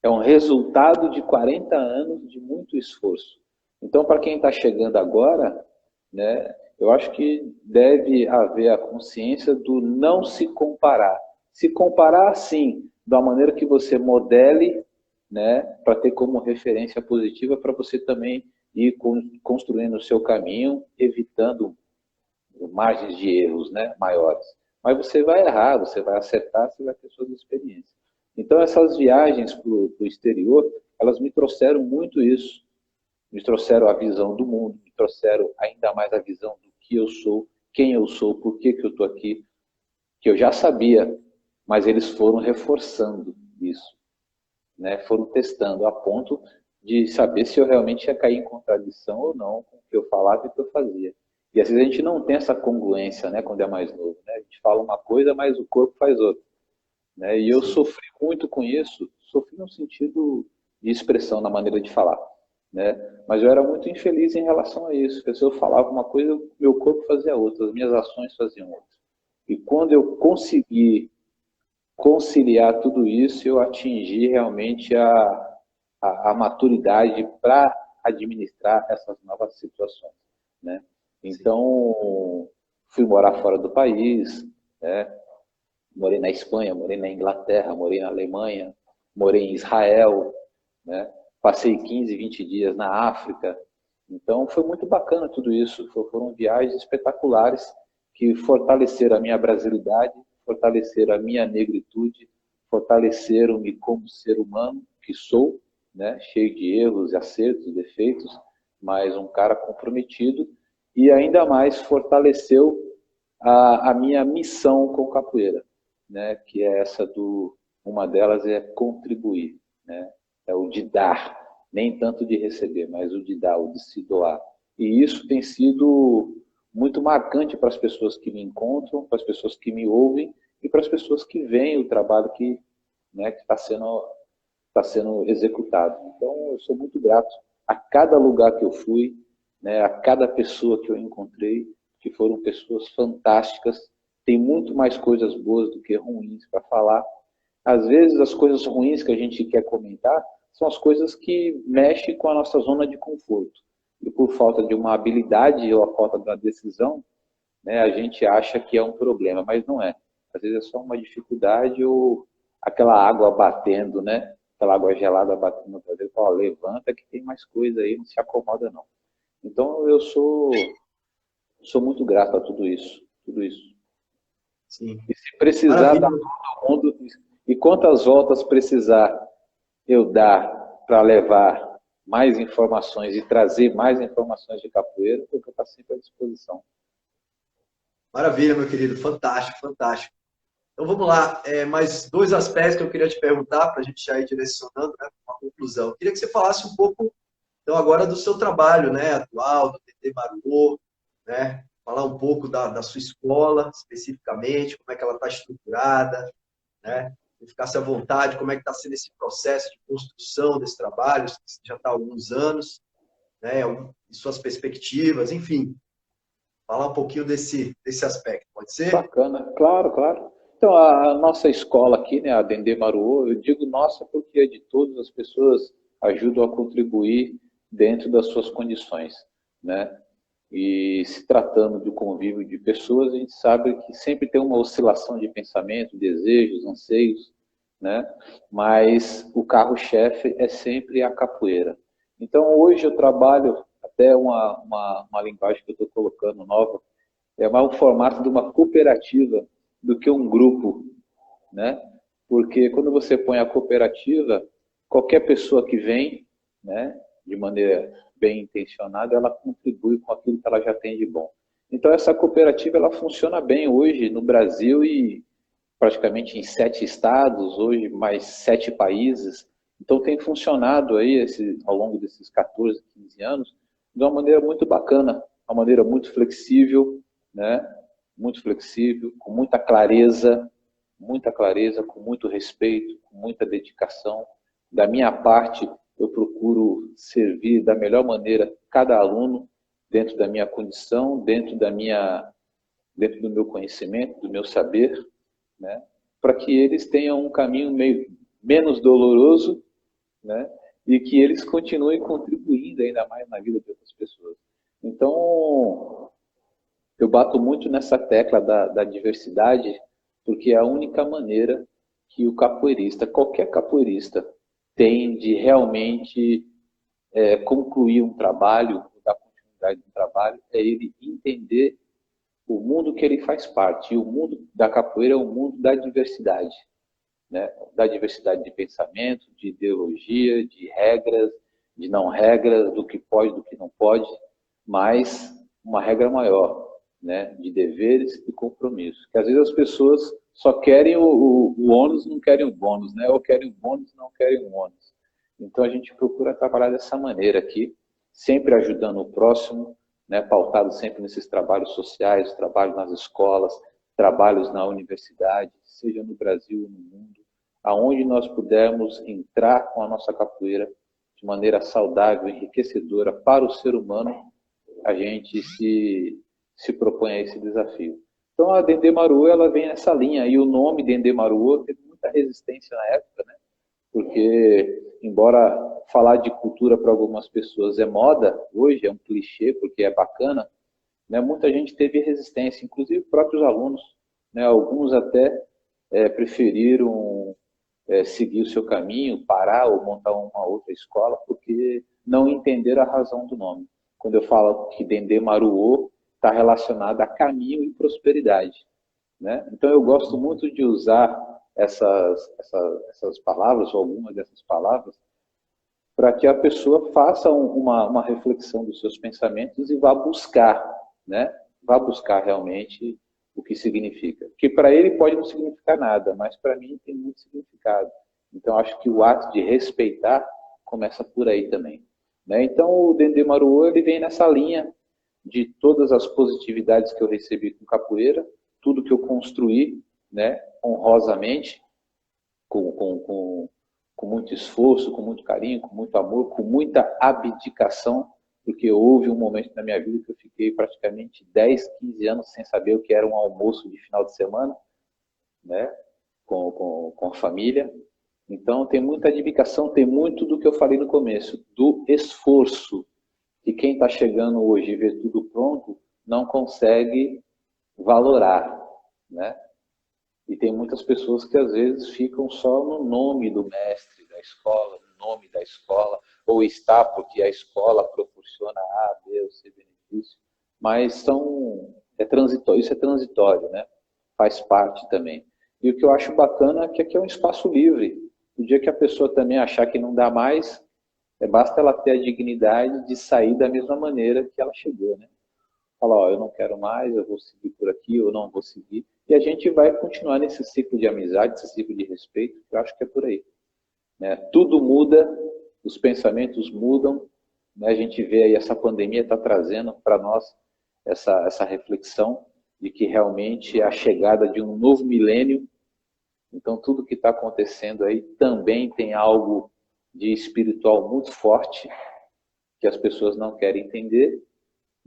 É um resultado de 40 anos de muito esforço. Então, para quem está chegando agora, né, eu acho que deve haver a consciência do não se comparar. Se comparar, sim, da maneira que você modele, né, para ter como referência positiva, para você também ir construindo o seu caminho, evitando margens de erros, né, maiores. Mas você vai errar, você vai acertar, você vai ter suas experiências. Então, essas viagens para o exterior, elas me trouxeram muito isso. Me trouxeram a visão do mundo, me trouxeram ainda mais a visão do que eu sou, quem eu sou, por que eu estou aqui, que eu já sabia, mas eles foram reforçando isso, né? Foram testando a ponto de saber se eu realmente ia cair em contradição ou não com o que eu falava e o que eu fazia. E às vezes a gente não tem essa congruência, né, quando é mais novo, né? A gente fala uma coisa, mas o corpo faz outra, né? E eu Sim. sofri muito com isso, sofri no sentido de expressão, na maneira de falar, né? Mas eu era muito infeliz em relação a isso, porque se eu falava uma coisa, meu corpo fazia outra, as minhas ações faziam outra. E quando eu consegui conciliar tudo isso, eu atingi realmente a maturidade para administrar essas novas situações, né? Sim. Então, fui morar fora do país, né? Morei na Espanha, morei na Inglaterra, morei na Alemanha, morei em Israel, né? Passei 15, 20 dias na África. Então, foi muito bacana tudo isso. Foram viagens espetaculares que fortaleceram a minha brasilidade, fortaleceram a minha negritude, fortaleceram-me como ser humano que sou, né? Cheio de erros, acertos, defeitos, mas um cara comprometido, e ainda mais fortaleceu a minha missão com capoeira, né? Que é essa uma delas é contribuir, né? É o de dar, nem tanto de receber, mas o de dar, o de se doar. E isso tem sido muito marcante para as pessoas que me encontram, para as pessoas que me ouvem e para as pessoas que veem o trabalho que, né, que está sendo executado. Então, eu sou muito grato a cada lugar que eu fui, né, a cada pessoa que eu encontrei, que foram pessoas fantásticas. Tem muito mais coisas boas do que ruins para falar. Às vezes, as coisas ruins que a gente quer comentar são as coisas que mexem com a nossa zona de conforto. E por falta de uma habilidade ou a falta da decisão, né, a gente acha que é um problema, mas não é. Às vezes é só uma dificuldade ou aquela água batendo, né? Aquela água gelada batendo no traseiro, fala, levanta que tem mais coisa aí, não se acomoda não. Então eu sou muito grato a tudo isso, tudo isso. Sim. E se precisar dar Maravilha. todo mundo, e quantas voltas precisar eu dar para levar mais informações e trazer mais informações de capoeira, eu vou estar sempre à disposição. Maravilha, meu querido. Fantástico, fantástico. Então vamos lá. Mais dois aspectos que eu queria te perguntar para a gente já ir direcionando, né, para uma conclusão. Eu queria que você falasse um pouco, então, agora do seu trabalho, né, atual, do TT Baruô, né? Falar um pouco da sua escola, especificamente, como é que ela está estruturada, né? Se ficasse à vontade, como é que está sendo esse processo de construção desse trabalho, que já está há alguns anos, né? E suas perspectivas, enfim, falar um pouquinho desse aspecto, pode ser? Bacana, claro, claro. Então, a nossa escola aqui, né, a Dendê Maruô, eu digo nossa porque é de todas as pessoas ajudam a contribuir dentro das suas condições, né? E se tratando do convívio de pessoas, a gente sabe que sempre tem uma oscilação de pensamento, desejos, anseios, né? Mas o carro-chefe é sempre a capoeira. Então, hoje eu trabalho até uma linguagem que eu estou colocando nova, é mais um formato de uma cooperativa do que um grupo, né? Porque quando você põe a cooperativa, qualquer pessoa que vem, né, de maneira bem intencionada, ela contribui com aquilo que ela já tem de bom. Então essa cooperativa ela funciona bem hoje no Brasil e praticamente em 7 estados, hoje mais 7 países. Então tem funcionado aí ao longo desses 14, 15 anos de uma maneira muito bacana, uma maneira muito flexível, né? Muito flexível, com muita clareza, com muito respeito, com muita dedicação. Da minha parte, eu procuro servir da melhor maneira cada aluno, dentro da minha condição, dentro do meu conhecimento, do meu saber, né? Para que eles tenham um caminho menos doloroso, né? E que eles continuem contribuindo ainda mais na vida de outras pessoas. Então, eu bato muito nessa tecla da diversidade, porque é a única maneira que o capoeirista, qualquer capoeirista, tem de realmente concluir um trabalho, dar continuidade no trabalho, é ele entender o mundo que ele faz parte. E o mundo da capoeira é o mundo da diversidade, né? Da diversidade de pensamento, de ideologia, de regras, de não regras, do que pode, do que não pode, mas uma regra maior, né? De deveres e compromissos. Que às vezes as pessoas só querem o ônus, não querem o bônus, né? Ou querem o bônus, não querem o ônus. Então a gente procura trabalhar dessa maneira aqui, sempre ajudando o próximo, né? Pautado sempre nesses trabalhos sociais, trabalhos nas escolas, trabalhos na universidade, seja no Brasil ou no mundo, aonde nós pudermos entrar com a nossa capoeira de maneira saudável, enriquecedora para o ser humano, a gente se propõe a esse desafio. Então a Dendê Maruô, ela vem nessa linha, e o nome Dendê Maruô teve muita resistência na época, né? Porque, embora falar de cultura para algumas pessoas é moda, hoje é um clichê, porque é bacana, né? Muita gente teve resistência, inclusive próprios alunos, né? Alguns até preferiram seguir o seu caminho, parar ou montar uma outra escola, porque não entenderam a razão do nome. Quando eu falo que Dendê Maruô está relacionado a caminho e prosperidade, né? Então eu gosto muito de usar essas palavras, ou algumas dessas palavras, para que a pessoa faça uma reflexão dos seus pensamentos e vá buscar, né? Vá buscar realmente o que significa. Que para ele pode não significar nada, mas para mim tem muito significado. Então acho que o ato de respeitar começa por aí também, né? Então o Dendê Maruô, ele vem nessa linha de todas as positividades que eu recebi com capoeira, tudo que eu construí, né, honrosamente, com muito esforço, com muito carinho, com muito amor, com muita abdicação, porque houve um momento na minha vida que eu fiquei praticamente 10, 15 anos sem saber o que era um almoço de final de semana, né, com a família. Então tem muita abdicação, tem muito do que eu falei no começo, do esforço, que quem está chegando hoje e vê tudo pronto, não consegue valorar, né? E tem muitas pessoas que às vezes ficam só no nome do mestre da escola, no nome da escola, ou está porque a escola proporciona A, B ou C benefício, mas é transitório, isso é transitório, né? Faz parte também. E o que eu acho bacana é que aqui é um espaço livre. O dia que a pessoa também achar que não dá mais, basta ela ter a dignidade de sair da mesma maneira que ela chegou, né? Falar, ó, eu não quero mais, eu vou seguir por aqui, eu não vou seguir. E a gente vai continuar nesse ciclo de amizade, esse ciclo de respeito, que eu acho que é por aí, né? Tudo muda, os pensamentos mudam, né? A gente vê aí, essa pandemia está trazendo para nós essa reflexão de que realmente é a chegada de um novo milênio. Então tudo que está acontecendo aí também tem algo de espiritual muito forte, que as pessoas não querem entender,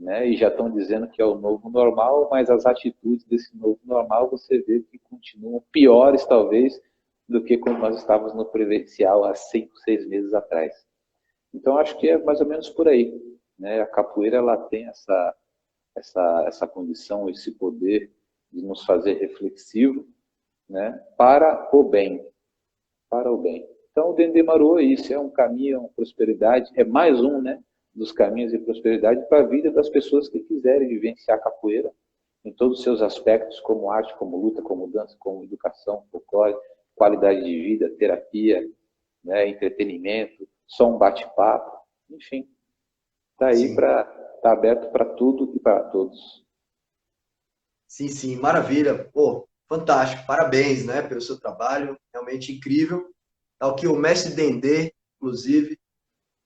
né? E já estão dizendo que é o novo normal, mas as atitudes desse novo normal você vê que continuam piores, talvez, do que quando nós estávamos no presencial há 5, 6 meses atrás. Então, acho que é mais ou menos por aí, né? A capoeira, ela tem essa condição, esse poder de nos fazer reflexivo, né? Para o bem. Para o bem. Então, o Dendê Maruô é isso, é um caminho, é uma prosperidade, é mais um, né, dos caminhos de prosperidade para a vida das pessoas que quiserem vivenciar a capoeira em todos os seus aspectos, como arte, como luta, como dança, como educação, folclore, qualidade de vida, terapia, né, entretenimento, só um bate-papo, enfim. Está aí tá aberto para tudo e para todos. Sim, sim, maravilha. Pô, fantástico. Parabéns, né, pelo seu trabalho, realmente incrível. Tá aqui o mestre Dendê, inclusive,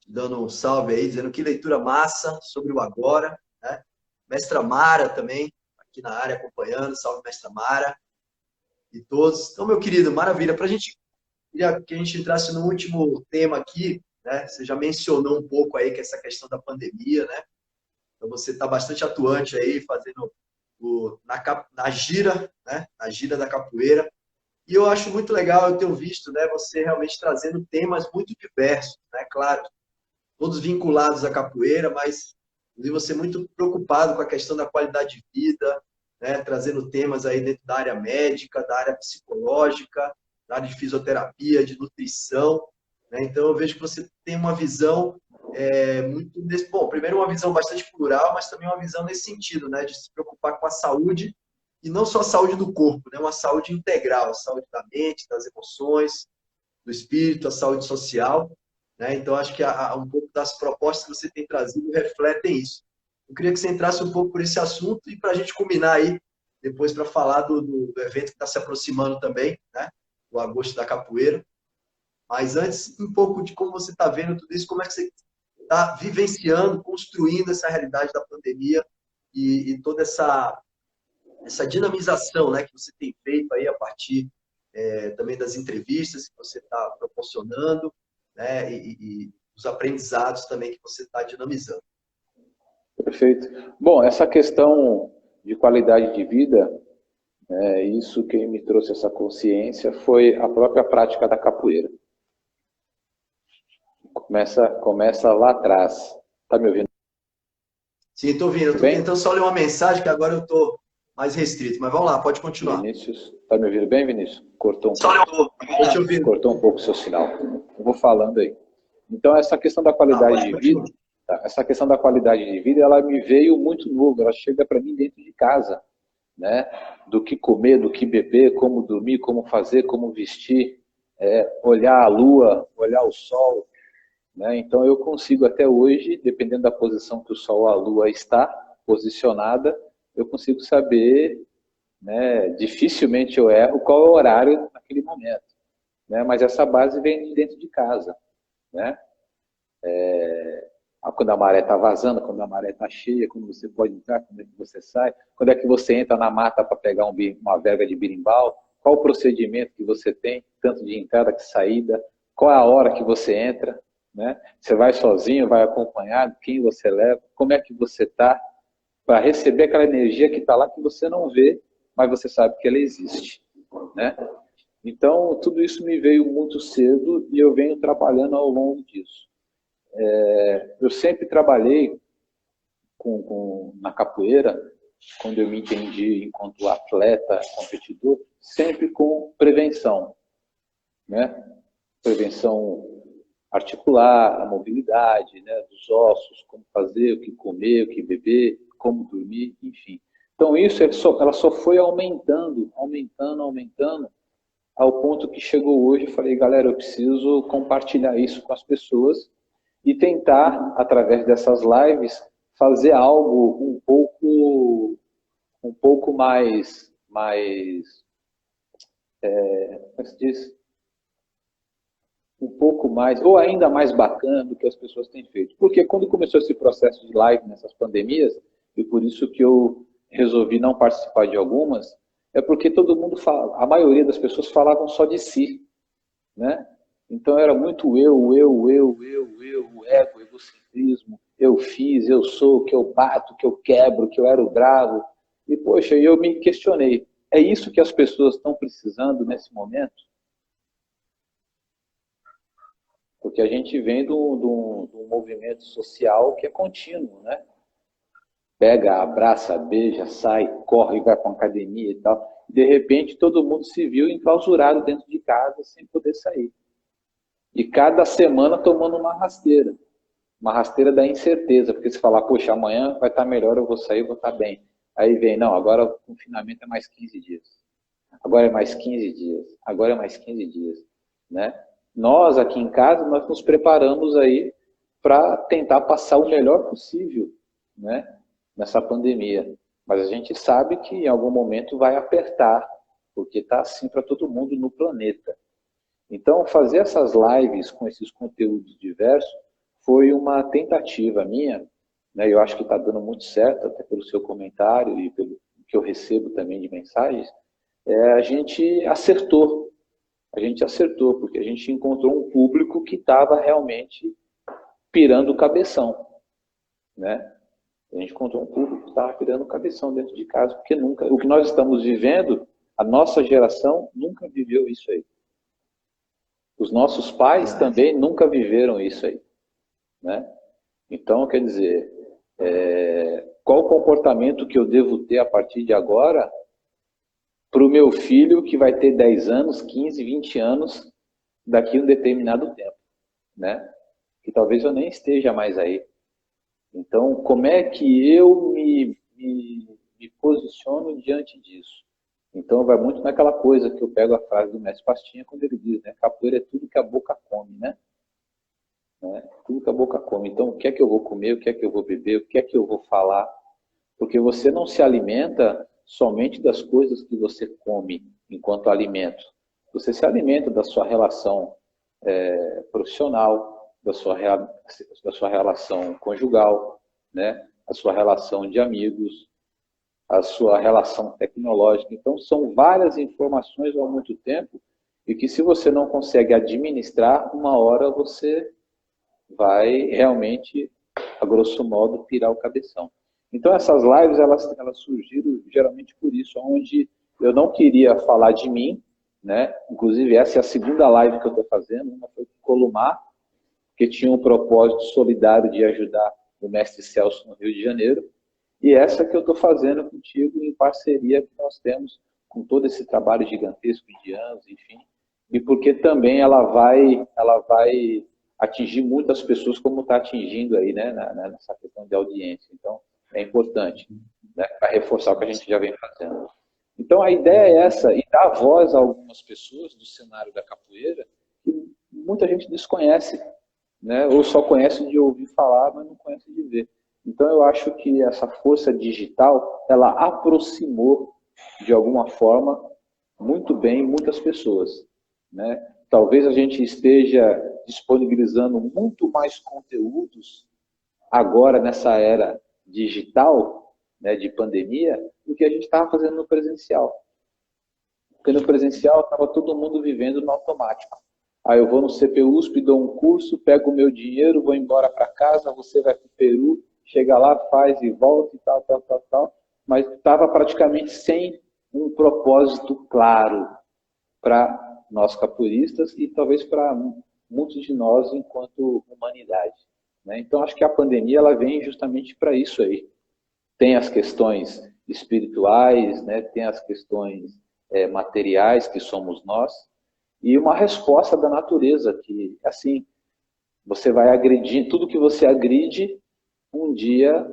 dando um salve aí, dizendo que leitura massa sobre o agora, né? Mestra Mara também, aqui na área acompanhando, salve Mestra Mara e todos. Então, meu querido, maravilha. Para a gente, queria que a gente entrasse no último tema aqui, né? Você já mencionou um pouco aí que essa questão da pandemia, né? Então você está bastante atuante aí, fazendo na gira, né? Na gira da capoeira. E eu acho muito legal eu ter visto, né, você realmente trazendo temas muito diversos, né? Claro, todos vinculados à capoeira, mas vi você muito preocupado com a questão da qualidade de vida, né? Trazendo temas aí dentro da área médica, da área psicológica, da área de fisioterapia, de nutrição, né? Então eu vejo que você tem uma visão muito bom, primeiro uma visão bastante plural, mas também uma visão nesse sentido, né? De se preocupar com a saúde e não só a saúde do corpo, né? Uma saúde integral, a saúde da mente, das emoções, do espírito, a saúde social, né? Então, acho que um pouco das propostas que você tem trazido refletem isso. Eu queria que você entrasse um pouco por esse assunto e para a gente combinar aí, depois para falar do evento que está se aproximando também, né? O Agosto da Capoeira. Mas antes, um pouco de como você está vendo tudo isso, como é que você está vivenciando, construindo essa realidade da pandemia e toda essa dinamização, né, que você tem feito aí a partir também das entrevistas que você está proporcionando, né, e os aprendizados também que você está dinamizando. Perfeito. Bom, essa questão de qualidade de vida, isso quem me trouxe essa consciência foi a própria prática da capoeira. Começa lá atrás. Tá me ouvindo? Sim, estou ouvindo. Eu estou tentando só ler uma mensagem que agora eu estou mais restrito. Mas vamos lá, pode continuar. Vinícius, tá me ouvindo bem, Vinícius? Cortou um pouco o seu sinal. Eu vou falando aí. Então, essa questão da qualidade de vida, essa questão da qualidade de vida, ela me veio muito novo. Ela chega para mim dentro de casa, né? Do que comer, do que beber, como dormir, como fazer, como vestir, olhar a lua, olhar o sol, né? Então, eu consigo até hoje, dependendo da posição que o sol ou a lua está posicionada, eu consigo saber, né? Dificilmente eu erro qual é o horário naquele momento, né? Mas essa base vem de dentro de casa, né? Quando a maré está vazando, quando a maré está cheia, quando você pode entrar, quando é que você sai, quando é que você entra na mata para pegar uma verga de birimbau, qual o procedimento que você tem, tanto de entrada que saída, qual é a hora que você entra, né? Você vai sozinho, vai acompanhado, quem você leva, como é que você está, para receber aquela energia que está lá que você não vê, mas você sabe que ela existe, né? Então, tudo isso me veio muito cedo e eu venho trabalhando ao longo disso. Eu sempre trabalhei na capoeira, quando eu me entendi enquanto atleta, competidor, sempre com prevenção, né? Prevenção articular, a mobilidade, né, dos ossos, como fazer, o que comer, o que beber, como dormir, enfim. Então isso ela só foi aumentando, ao ponto que chegou hoje, eu falei, galera, eu preciso compartilhar isso com as pessoas e tentar, através dessas lives, fazer algo um pouco mais como se diz? Um pouco mais, ou ainda mais bacana do que as pessoas têm feito. Porque quando começou esse processo de live nessas pandemias, e por isso que eu resolvi não participar de algumas, é porque todo mundo fala, a maioria das pessoas falavam só de si, né? Então era muito o ego, o egocentrismo, eu fiz, eu sou, que eu bato, que eu quebro, que eu era o bravo. E, poxa, eu me questionei, é isso que as pessoas estão precisando nesse momento? Porque a gente vem de um movimento social que é contínuo, né? Pega, abraça, beija, sai, corre, vai para uma academia e tal. De repente, todo mundo se viu enclausurado dentro de casa sem poder sair. E cada semana tomando uma rasteira da incerteza, porque se falar, poxa, amanhã vai estar melhor, eu vou sair, eu vou estar bem. Aí vem, não, agora o confinamento é mais 15 dias. Agora é mais 15 dias. Agora é mais 15 dias, né? Nós, aqui em casa, nós nos preparamos aí para tentar passar o melhor possível, né, nessa pandemia. Mas a gente sabe que em algum momento vai apertar, porque está assim para todo mundo no planeta. Então, fazer essas lives com esses conteúdos diversos foi uma tentativa minha, né, eu acho que está dando muito certo, até pelo seu comentário e pelo que eu recebo também de mensagens, a gente acertou. A gente acertou, porque a gente encontrou um público que estava realmente pirando o cabeção, né? A gente encontrou um público que estava criando cabeção dentro de casa, porque nunca, o que nós estamos vivendo, a nossa geração nunca viveu isso aí. Os nossos pais também nunca viveram isso aí, né? Então, quer dizer, qual o comportamento que eu devo ter a partir de agora para o meu filho que vai ter 10 anos, 15, 20 anos daqui a um determinado tempo, né? Que talvez eu nem esteja mais aí. Então, como é que eu me posiciono diante disso? Então, vai muito naquela coisa que eu pego a frase do Mestre Pastinha quando ele diz, né? Capoeira é tudo que a boca come, né? Tudo que a boca come. Então, o que é que eu vou comer, o que é que eu vou beber, o que é que eu vou falar? Porque você não se alimenta somente das coisas que você come enquanto alimento. Você se alimenta da sua relação profissional, da sua relação conjugal, né? A sua relação de amigos, a sua relação tecnológica. Então, são várias informações ao mesmo tempo e que se você não consegue administrar, uma hora você vai realmente, a grosso modo, pirar o cabeção. Então, essas lives, elas surgiram geralmente por isso, onde eu não queria falar de mim, né? Inclusive, essa é a segunda live que eu estou fazendo, uma foi com o Columar, que tinha um propósito solidário de ajudar o Mestre Celso no Rio de Janeiro, e essa que eu estou fazendo contigo em parceria que nós temos com todo esse trabalho gigantesco de anos, enfim, e porque também ela vai atingir muitas pessoas como está atingindo aí, né, nessa questão de audiência. Então, é importante, né, para reforçar o que a gente já vem fazendo. Então, a ideia é essa, e dar voz a algumas pessoas do cenário da capoeira que muita gente desconhece, né, ou só conhece de ouvir falar, mas não conhece de ver. Então, eu acho que essa força digital, ela aproximou, de alguma forma, muito bem muitas pessoas, né? Talvez a gente esteja disponibilizando muito mais conteúdos agora nessa era digital, né, de pandemia, do que a gente estava fazendo no presencial. Porque no presencial estava todo mundo vivendo no automático. Aí eu vou no CPUSP, dou um curso, pego o meu dinheiro, vou embora para casa, você vai para o Peru, chega lá, faz e volta e tal, tal, tal, tal. Mas estava praticamente sem um propósito claro para nós capoeiristas e talvez para muitos de nós enquanto humanidade, né? Então, acho que a pandemia ela vem justamente para isso aí. Tem as questões espirituais, né? Tem as questões materiais, que somos nós, e uma resposta da natureza, que, assim, você vai agredir, tudo que você agride, um dia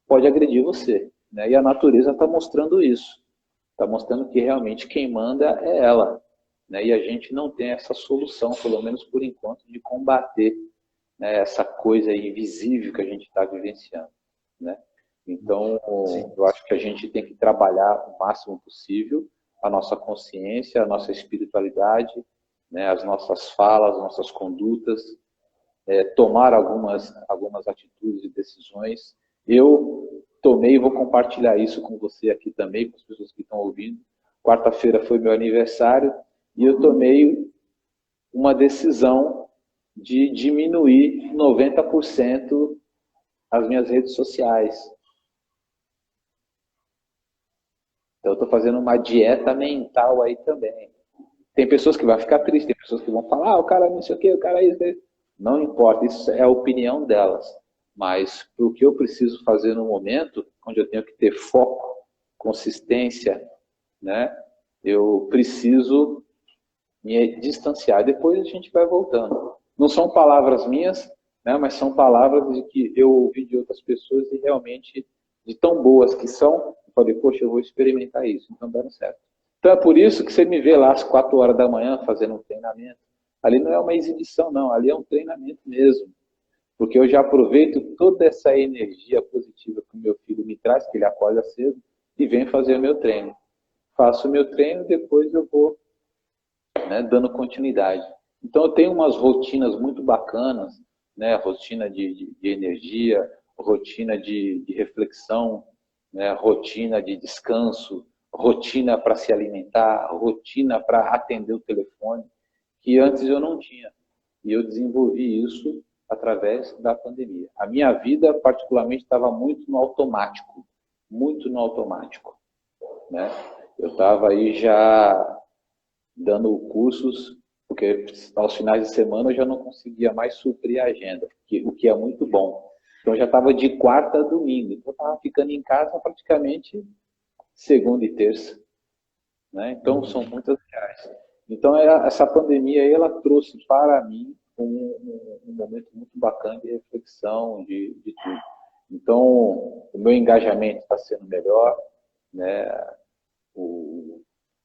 pode agredir você, né? E a natureza está mostrando isso. Está mostrando que realmente quem manda é ela, né? E a gente não tem essa solução, pelo menos por enquanto, de combater, né, essa coisa invisível que a gente está vivenciando, né? Então, eu acho que a gente tem que trabalhar o máximo possível a nossa consciência, a nossa espiritualidade, né, as nossas falas, as nossas condutas, tomar algumas atitudes e decisões. Eu tomei e vou compartilhar isso com você aqui também, com as pessoas que estão ouvindo. Quarta-feira foi meu aniversário e eu tomei uma decisão de diminuir 90% as minhas redes sociais. Então, eu estou fazendo uma dieta mental aí também. Tem pessoas que vão ficar tristes, tem pessoas que vão falar, o cara não sei o quê, o cara isso. Não importa, isso é a opinião delas. Mas o que eu preciso fazer no momento, onde eu tenho que ter foco, consistência, né? Eu preciso me distanciar. Depois a gente vai voltando. Não são palavras minhas, né? Mas são palavras de que eu ouvi de outras pessoas e realmente de tão boas que são, eu falei, poxa, eu vou experimentar isso. Então, dando certo. Então, é por isso que você me vê lá às 4 horas da manhã fazendo um treinamento. Ali não é uma exibição, não. Ali é um treinamento mesmo. Porque eu já aproveito toda essa energia positiva que o meu filho me traz, que ele acorda cedo, e venho fazer o meu treino. Faço o meu treino, depois eu vou, né, dando continuidade. Então, eu tenho umas rotinas muito bacanas, né? Rotina de energia, rotina de reflexão, né? Rotina de descanso, rotina para se alimentar, rotina para atender o telefone, que antes eu não tinha. E eu desenvolvi isso através da pandemia. A minha vida, particularmente, estava muito no automático, né? Eu estava aí já dando cursos, porque aos finais de semana eu já não conseguia mais suprir a agenda, o que é muito bom. Então eu já estava de quarta a domingo, então eu estava ficando em casa praticamente segunda e terça, né? Então são muitas viagens. Então essa pandemia aí, ela trouxe para mim um momento muito bacana de reflexão, de tudo. Então o meu engajamento está sendo melhor, né?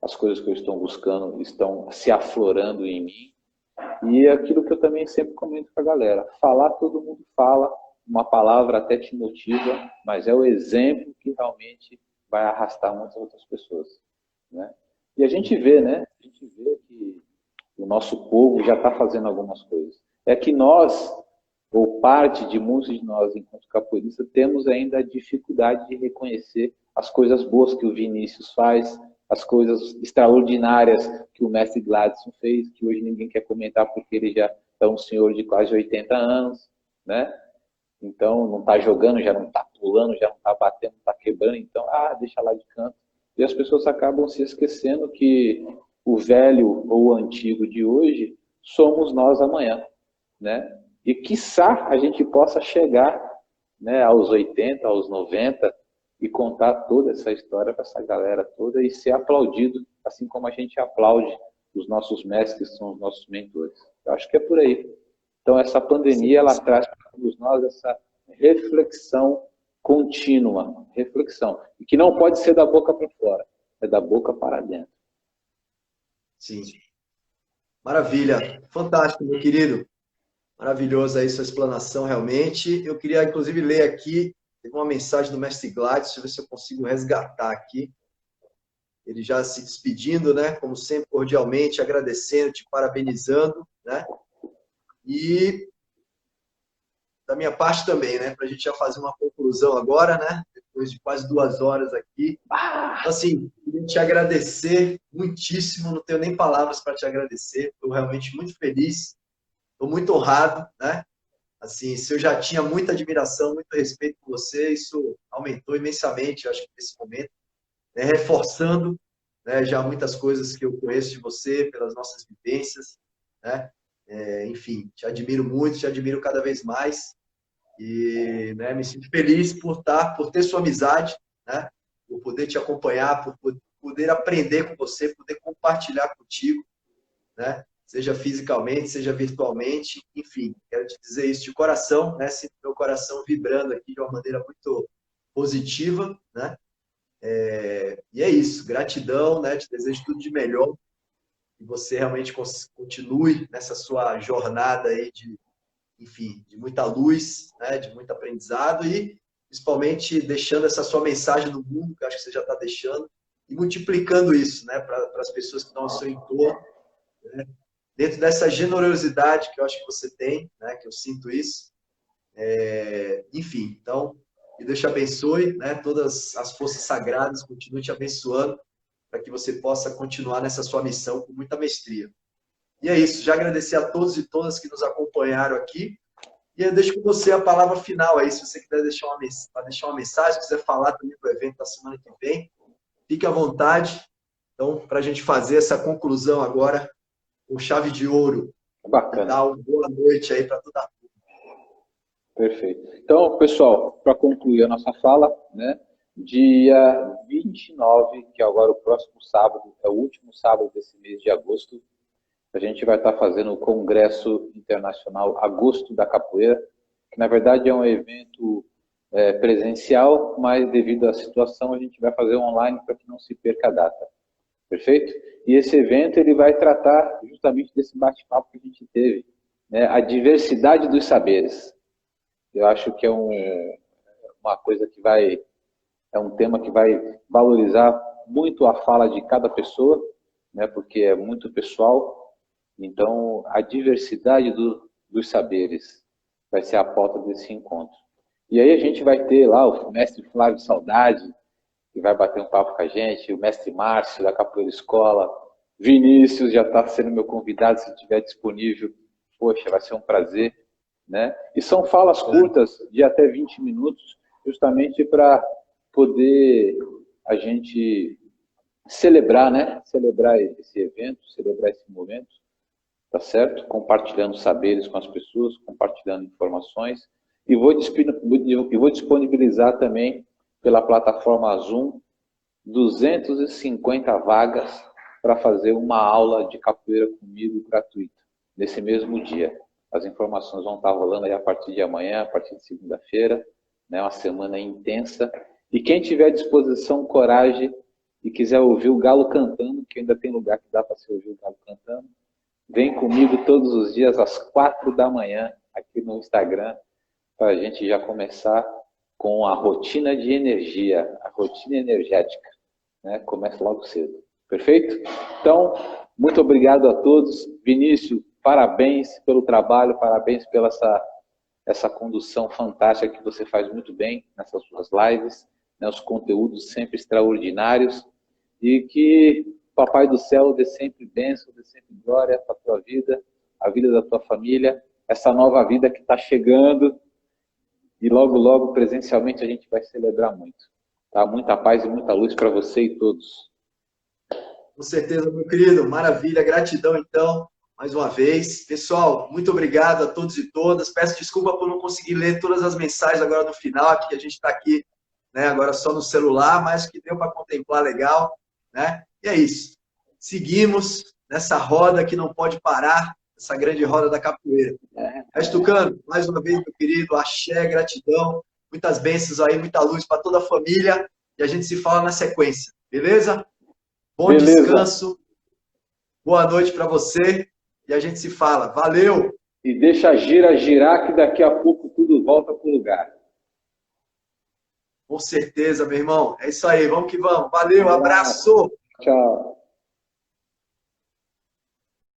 As coisas que eu estou buscando estão se aflorando em mim. E é aquilo que eu também sempre comento com a galera. Falar, todo mundo fala, uma palavra até te motiva, mas é o exemplo que realmente vai arrastar muitas outras pessoas, né? E a gente vê, né? A gente vê que o nosso povo já está fazendo algumas coisas. É que nós, ou parte de muitos de nós, enquanto capoeiristas, temos ainda a dificuldade de reconhecer as coisas boas que o Vinícius faz, as coisas extraordinárias que o mestre Gladson fez, que hoje ninguém quer comentar porque ele já é um senhor de quase 80 anos, né? Então não está jogando, já não está pulando, já não está batendo, não está quebrando, então, deixa lá de canto. E as pessoas acabam se esquecendo que o velho ou o antigo de hoje somos nós amanhã, né? E quiçá a gente possa chegar, né, aos 80, aos 90 e contar toda essa história para essa galera toda e ser aplaudido, assim como a gente aplaude os nossos mestres, que são os nossos mentores. Eu acho que é por aí. Então essa pandemia, ela traz para todos nós essa reflexão contínua, reflexão, e que não pode ser da boca para fora, é da boca para dentro. Sim. Maravilha. Fantástico, meu querido. Maravilhoso aí sua explanação, realmente. Eu queria, inclusive, ler aqui uma mensagem do mestre Gladys, deixa eu ver se eu consigo resgatar aqui. Ele já se despedindo, né? Como sempre, cordialmente, agradecendo, te parabenizando, né? E da minha parte também, né? Para a gente já fazer uma conclusão agora, né? Depois de quase 2 horas aqui. Assim, queria te agradecer muitíssimo, não tenho nem palavras para te agradecer. Estou realmente muito feliz, estou muito honrado, né? Assim, se eu já tinha muita admiração, muito respeito por você, isso aumentou imensamente, eu acho que nesse momento, né? Reforçando, né, já muitas coisas que eu conheço de você, pelas nossas vivências, né? Enfim, te admiro muito, te admiro cada vez mais e, né, me sinto feliz por ter sua amizade, né? Por poder te acompanhar, por poder aprender com você, poder compartilhar contigo, né? Seja fisicamente, seja virtualmente, enfim, quero te dizer isso de coração, né? Sinto meu coração vibrando aqui de uma maneira muito positiva, né? E é isso, gratidão, né? Te desejo tudo de melhor, que você realmente continue nessa sua jornada aí de, enfim, de muita luz, né? De muito aprendizado e principalmente deixando essa sua mensagem no mundo, que eu acho que você já está deixando, e multiplicando isso, né? Para as pessoas que estão ao seu entorno, né? Dentro dessa generosidade que eu acho que você tem, né? Que eu sinto isso. Enfim, então, que Deus te abençoe, né? Todas as forças sagradas continuem te abençoando para que você possa continuar nessa sua missão com muita mestria. E é isso, já agradecer a todos e todas que nos acompanharam aqui. E eu deixo com você a palavra final aí, se você quiser deixar uma mensagem, quiser falar também do evento da semana que vem, fique à vontade. Então, para a gente fazer essa conclusão agora, com chave de ouro. Bacana. E dar uma boa noite aí para toda a turma. Perfeito. Então, pessoal, para concluir a nossa fala, né, dia 29, que é agora o próximo sábado, é o último sábado desse mês de agosto, a gente vai estar fazendo o Congresso Internacional Agosto da Capoeira, que na verdade é um evento presencial, mas devido à situação a gente vai fazer online para que não se perca a data. Perfeito? E esse evento ele vai tratar justamente desse bate-papo que a gente teve, né, a diversidade dos saberes. Eu acho que é uma coisa que é um tema que vai valorizar muito a fala de cada pessoa, né, porque é muito pessoal. Então, a diversidade dos saberes vai ser a pauta desse encontro. E aí a gente vai ter lá o mestre Flávio Saudade, que vai bater um papo com a gente, o mestre Márcio, da Capoeira Escola, Vinícius já está sendo meu convidado, se estiver disponível. Poxa, vai ser um prazer, né? E são falas curtas, de até 20 minutos, justamente para poder a gente celebrar, né? Celebrar esse evento, celebrar esse momento, tá certo? Compartilhando saberes com as pessoas, compartilhando informações. E vou disponibilizar também pela plataforma Zoom 250 vagas para fazer uma aula de capoeira comigo gratuita, nesse mesmo dia. As informações vão estar rolando aí a partir de amanhã, a partir de segunda-feira, né? Uma semana intensa. E quem tiver disposição, coragem e quiser ouvir o galo cantando, que ainda tem lugar que dá para se ouvir o galo cantando, vem comigo todos os dias às 4 da manhã, aqui no Instagram, para a gente já começar com a rotina de energia, a rotina energética, né? Começa logo cedo. Perfeito? Então, muito obrigado a todos. Vinícius, parabéns pelo trabalho, parabéns pela essa condução fantástica que você faz muito bem nessas suas lives, né? Os conteúdos sempre extraordinários, e que Papai do Céu dê sempre bênção, dê sempre glória para a tua vida, a vida da tua família, essa nova vida que está chegando, e logo, logo, presencialmente, a gente vai celebrar muito. Tá? Muita paz e muita luz para você e todos. Com certeza, meu querido. Maravilha. Gratidão, então, mais uma vez. Pessoal, muito obrigado a todos e todas. Peço desculpa por não conseguir ler todas as mensagens agora no final, que a gente está aqui, né, agora só no celular, mas que deu para contemplar legal, né? E é isso. Seguimos nessa roda que não pode parar, essa grande roda da capoeira. Tucano, mais uma vez, meu querido, axé, gratidão, muitas bênçãos aí, muita luz para toda a família, e a gente se fala na sequência, beleza? Bom descanso, boa noite para você, e a gente se fala. Valeu! E deixa a gira girar, que daqui a pouco tudo volta para o lugar. Com certeza, meu irmão. É isso aí, vamos que vamos. Valeu, abraço! Tchau.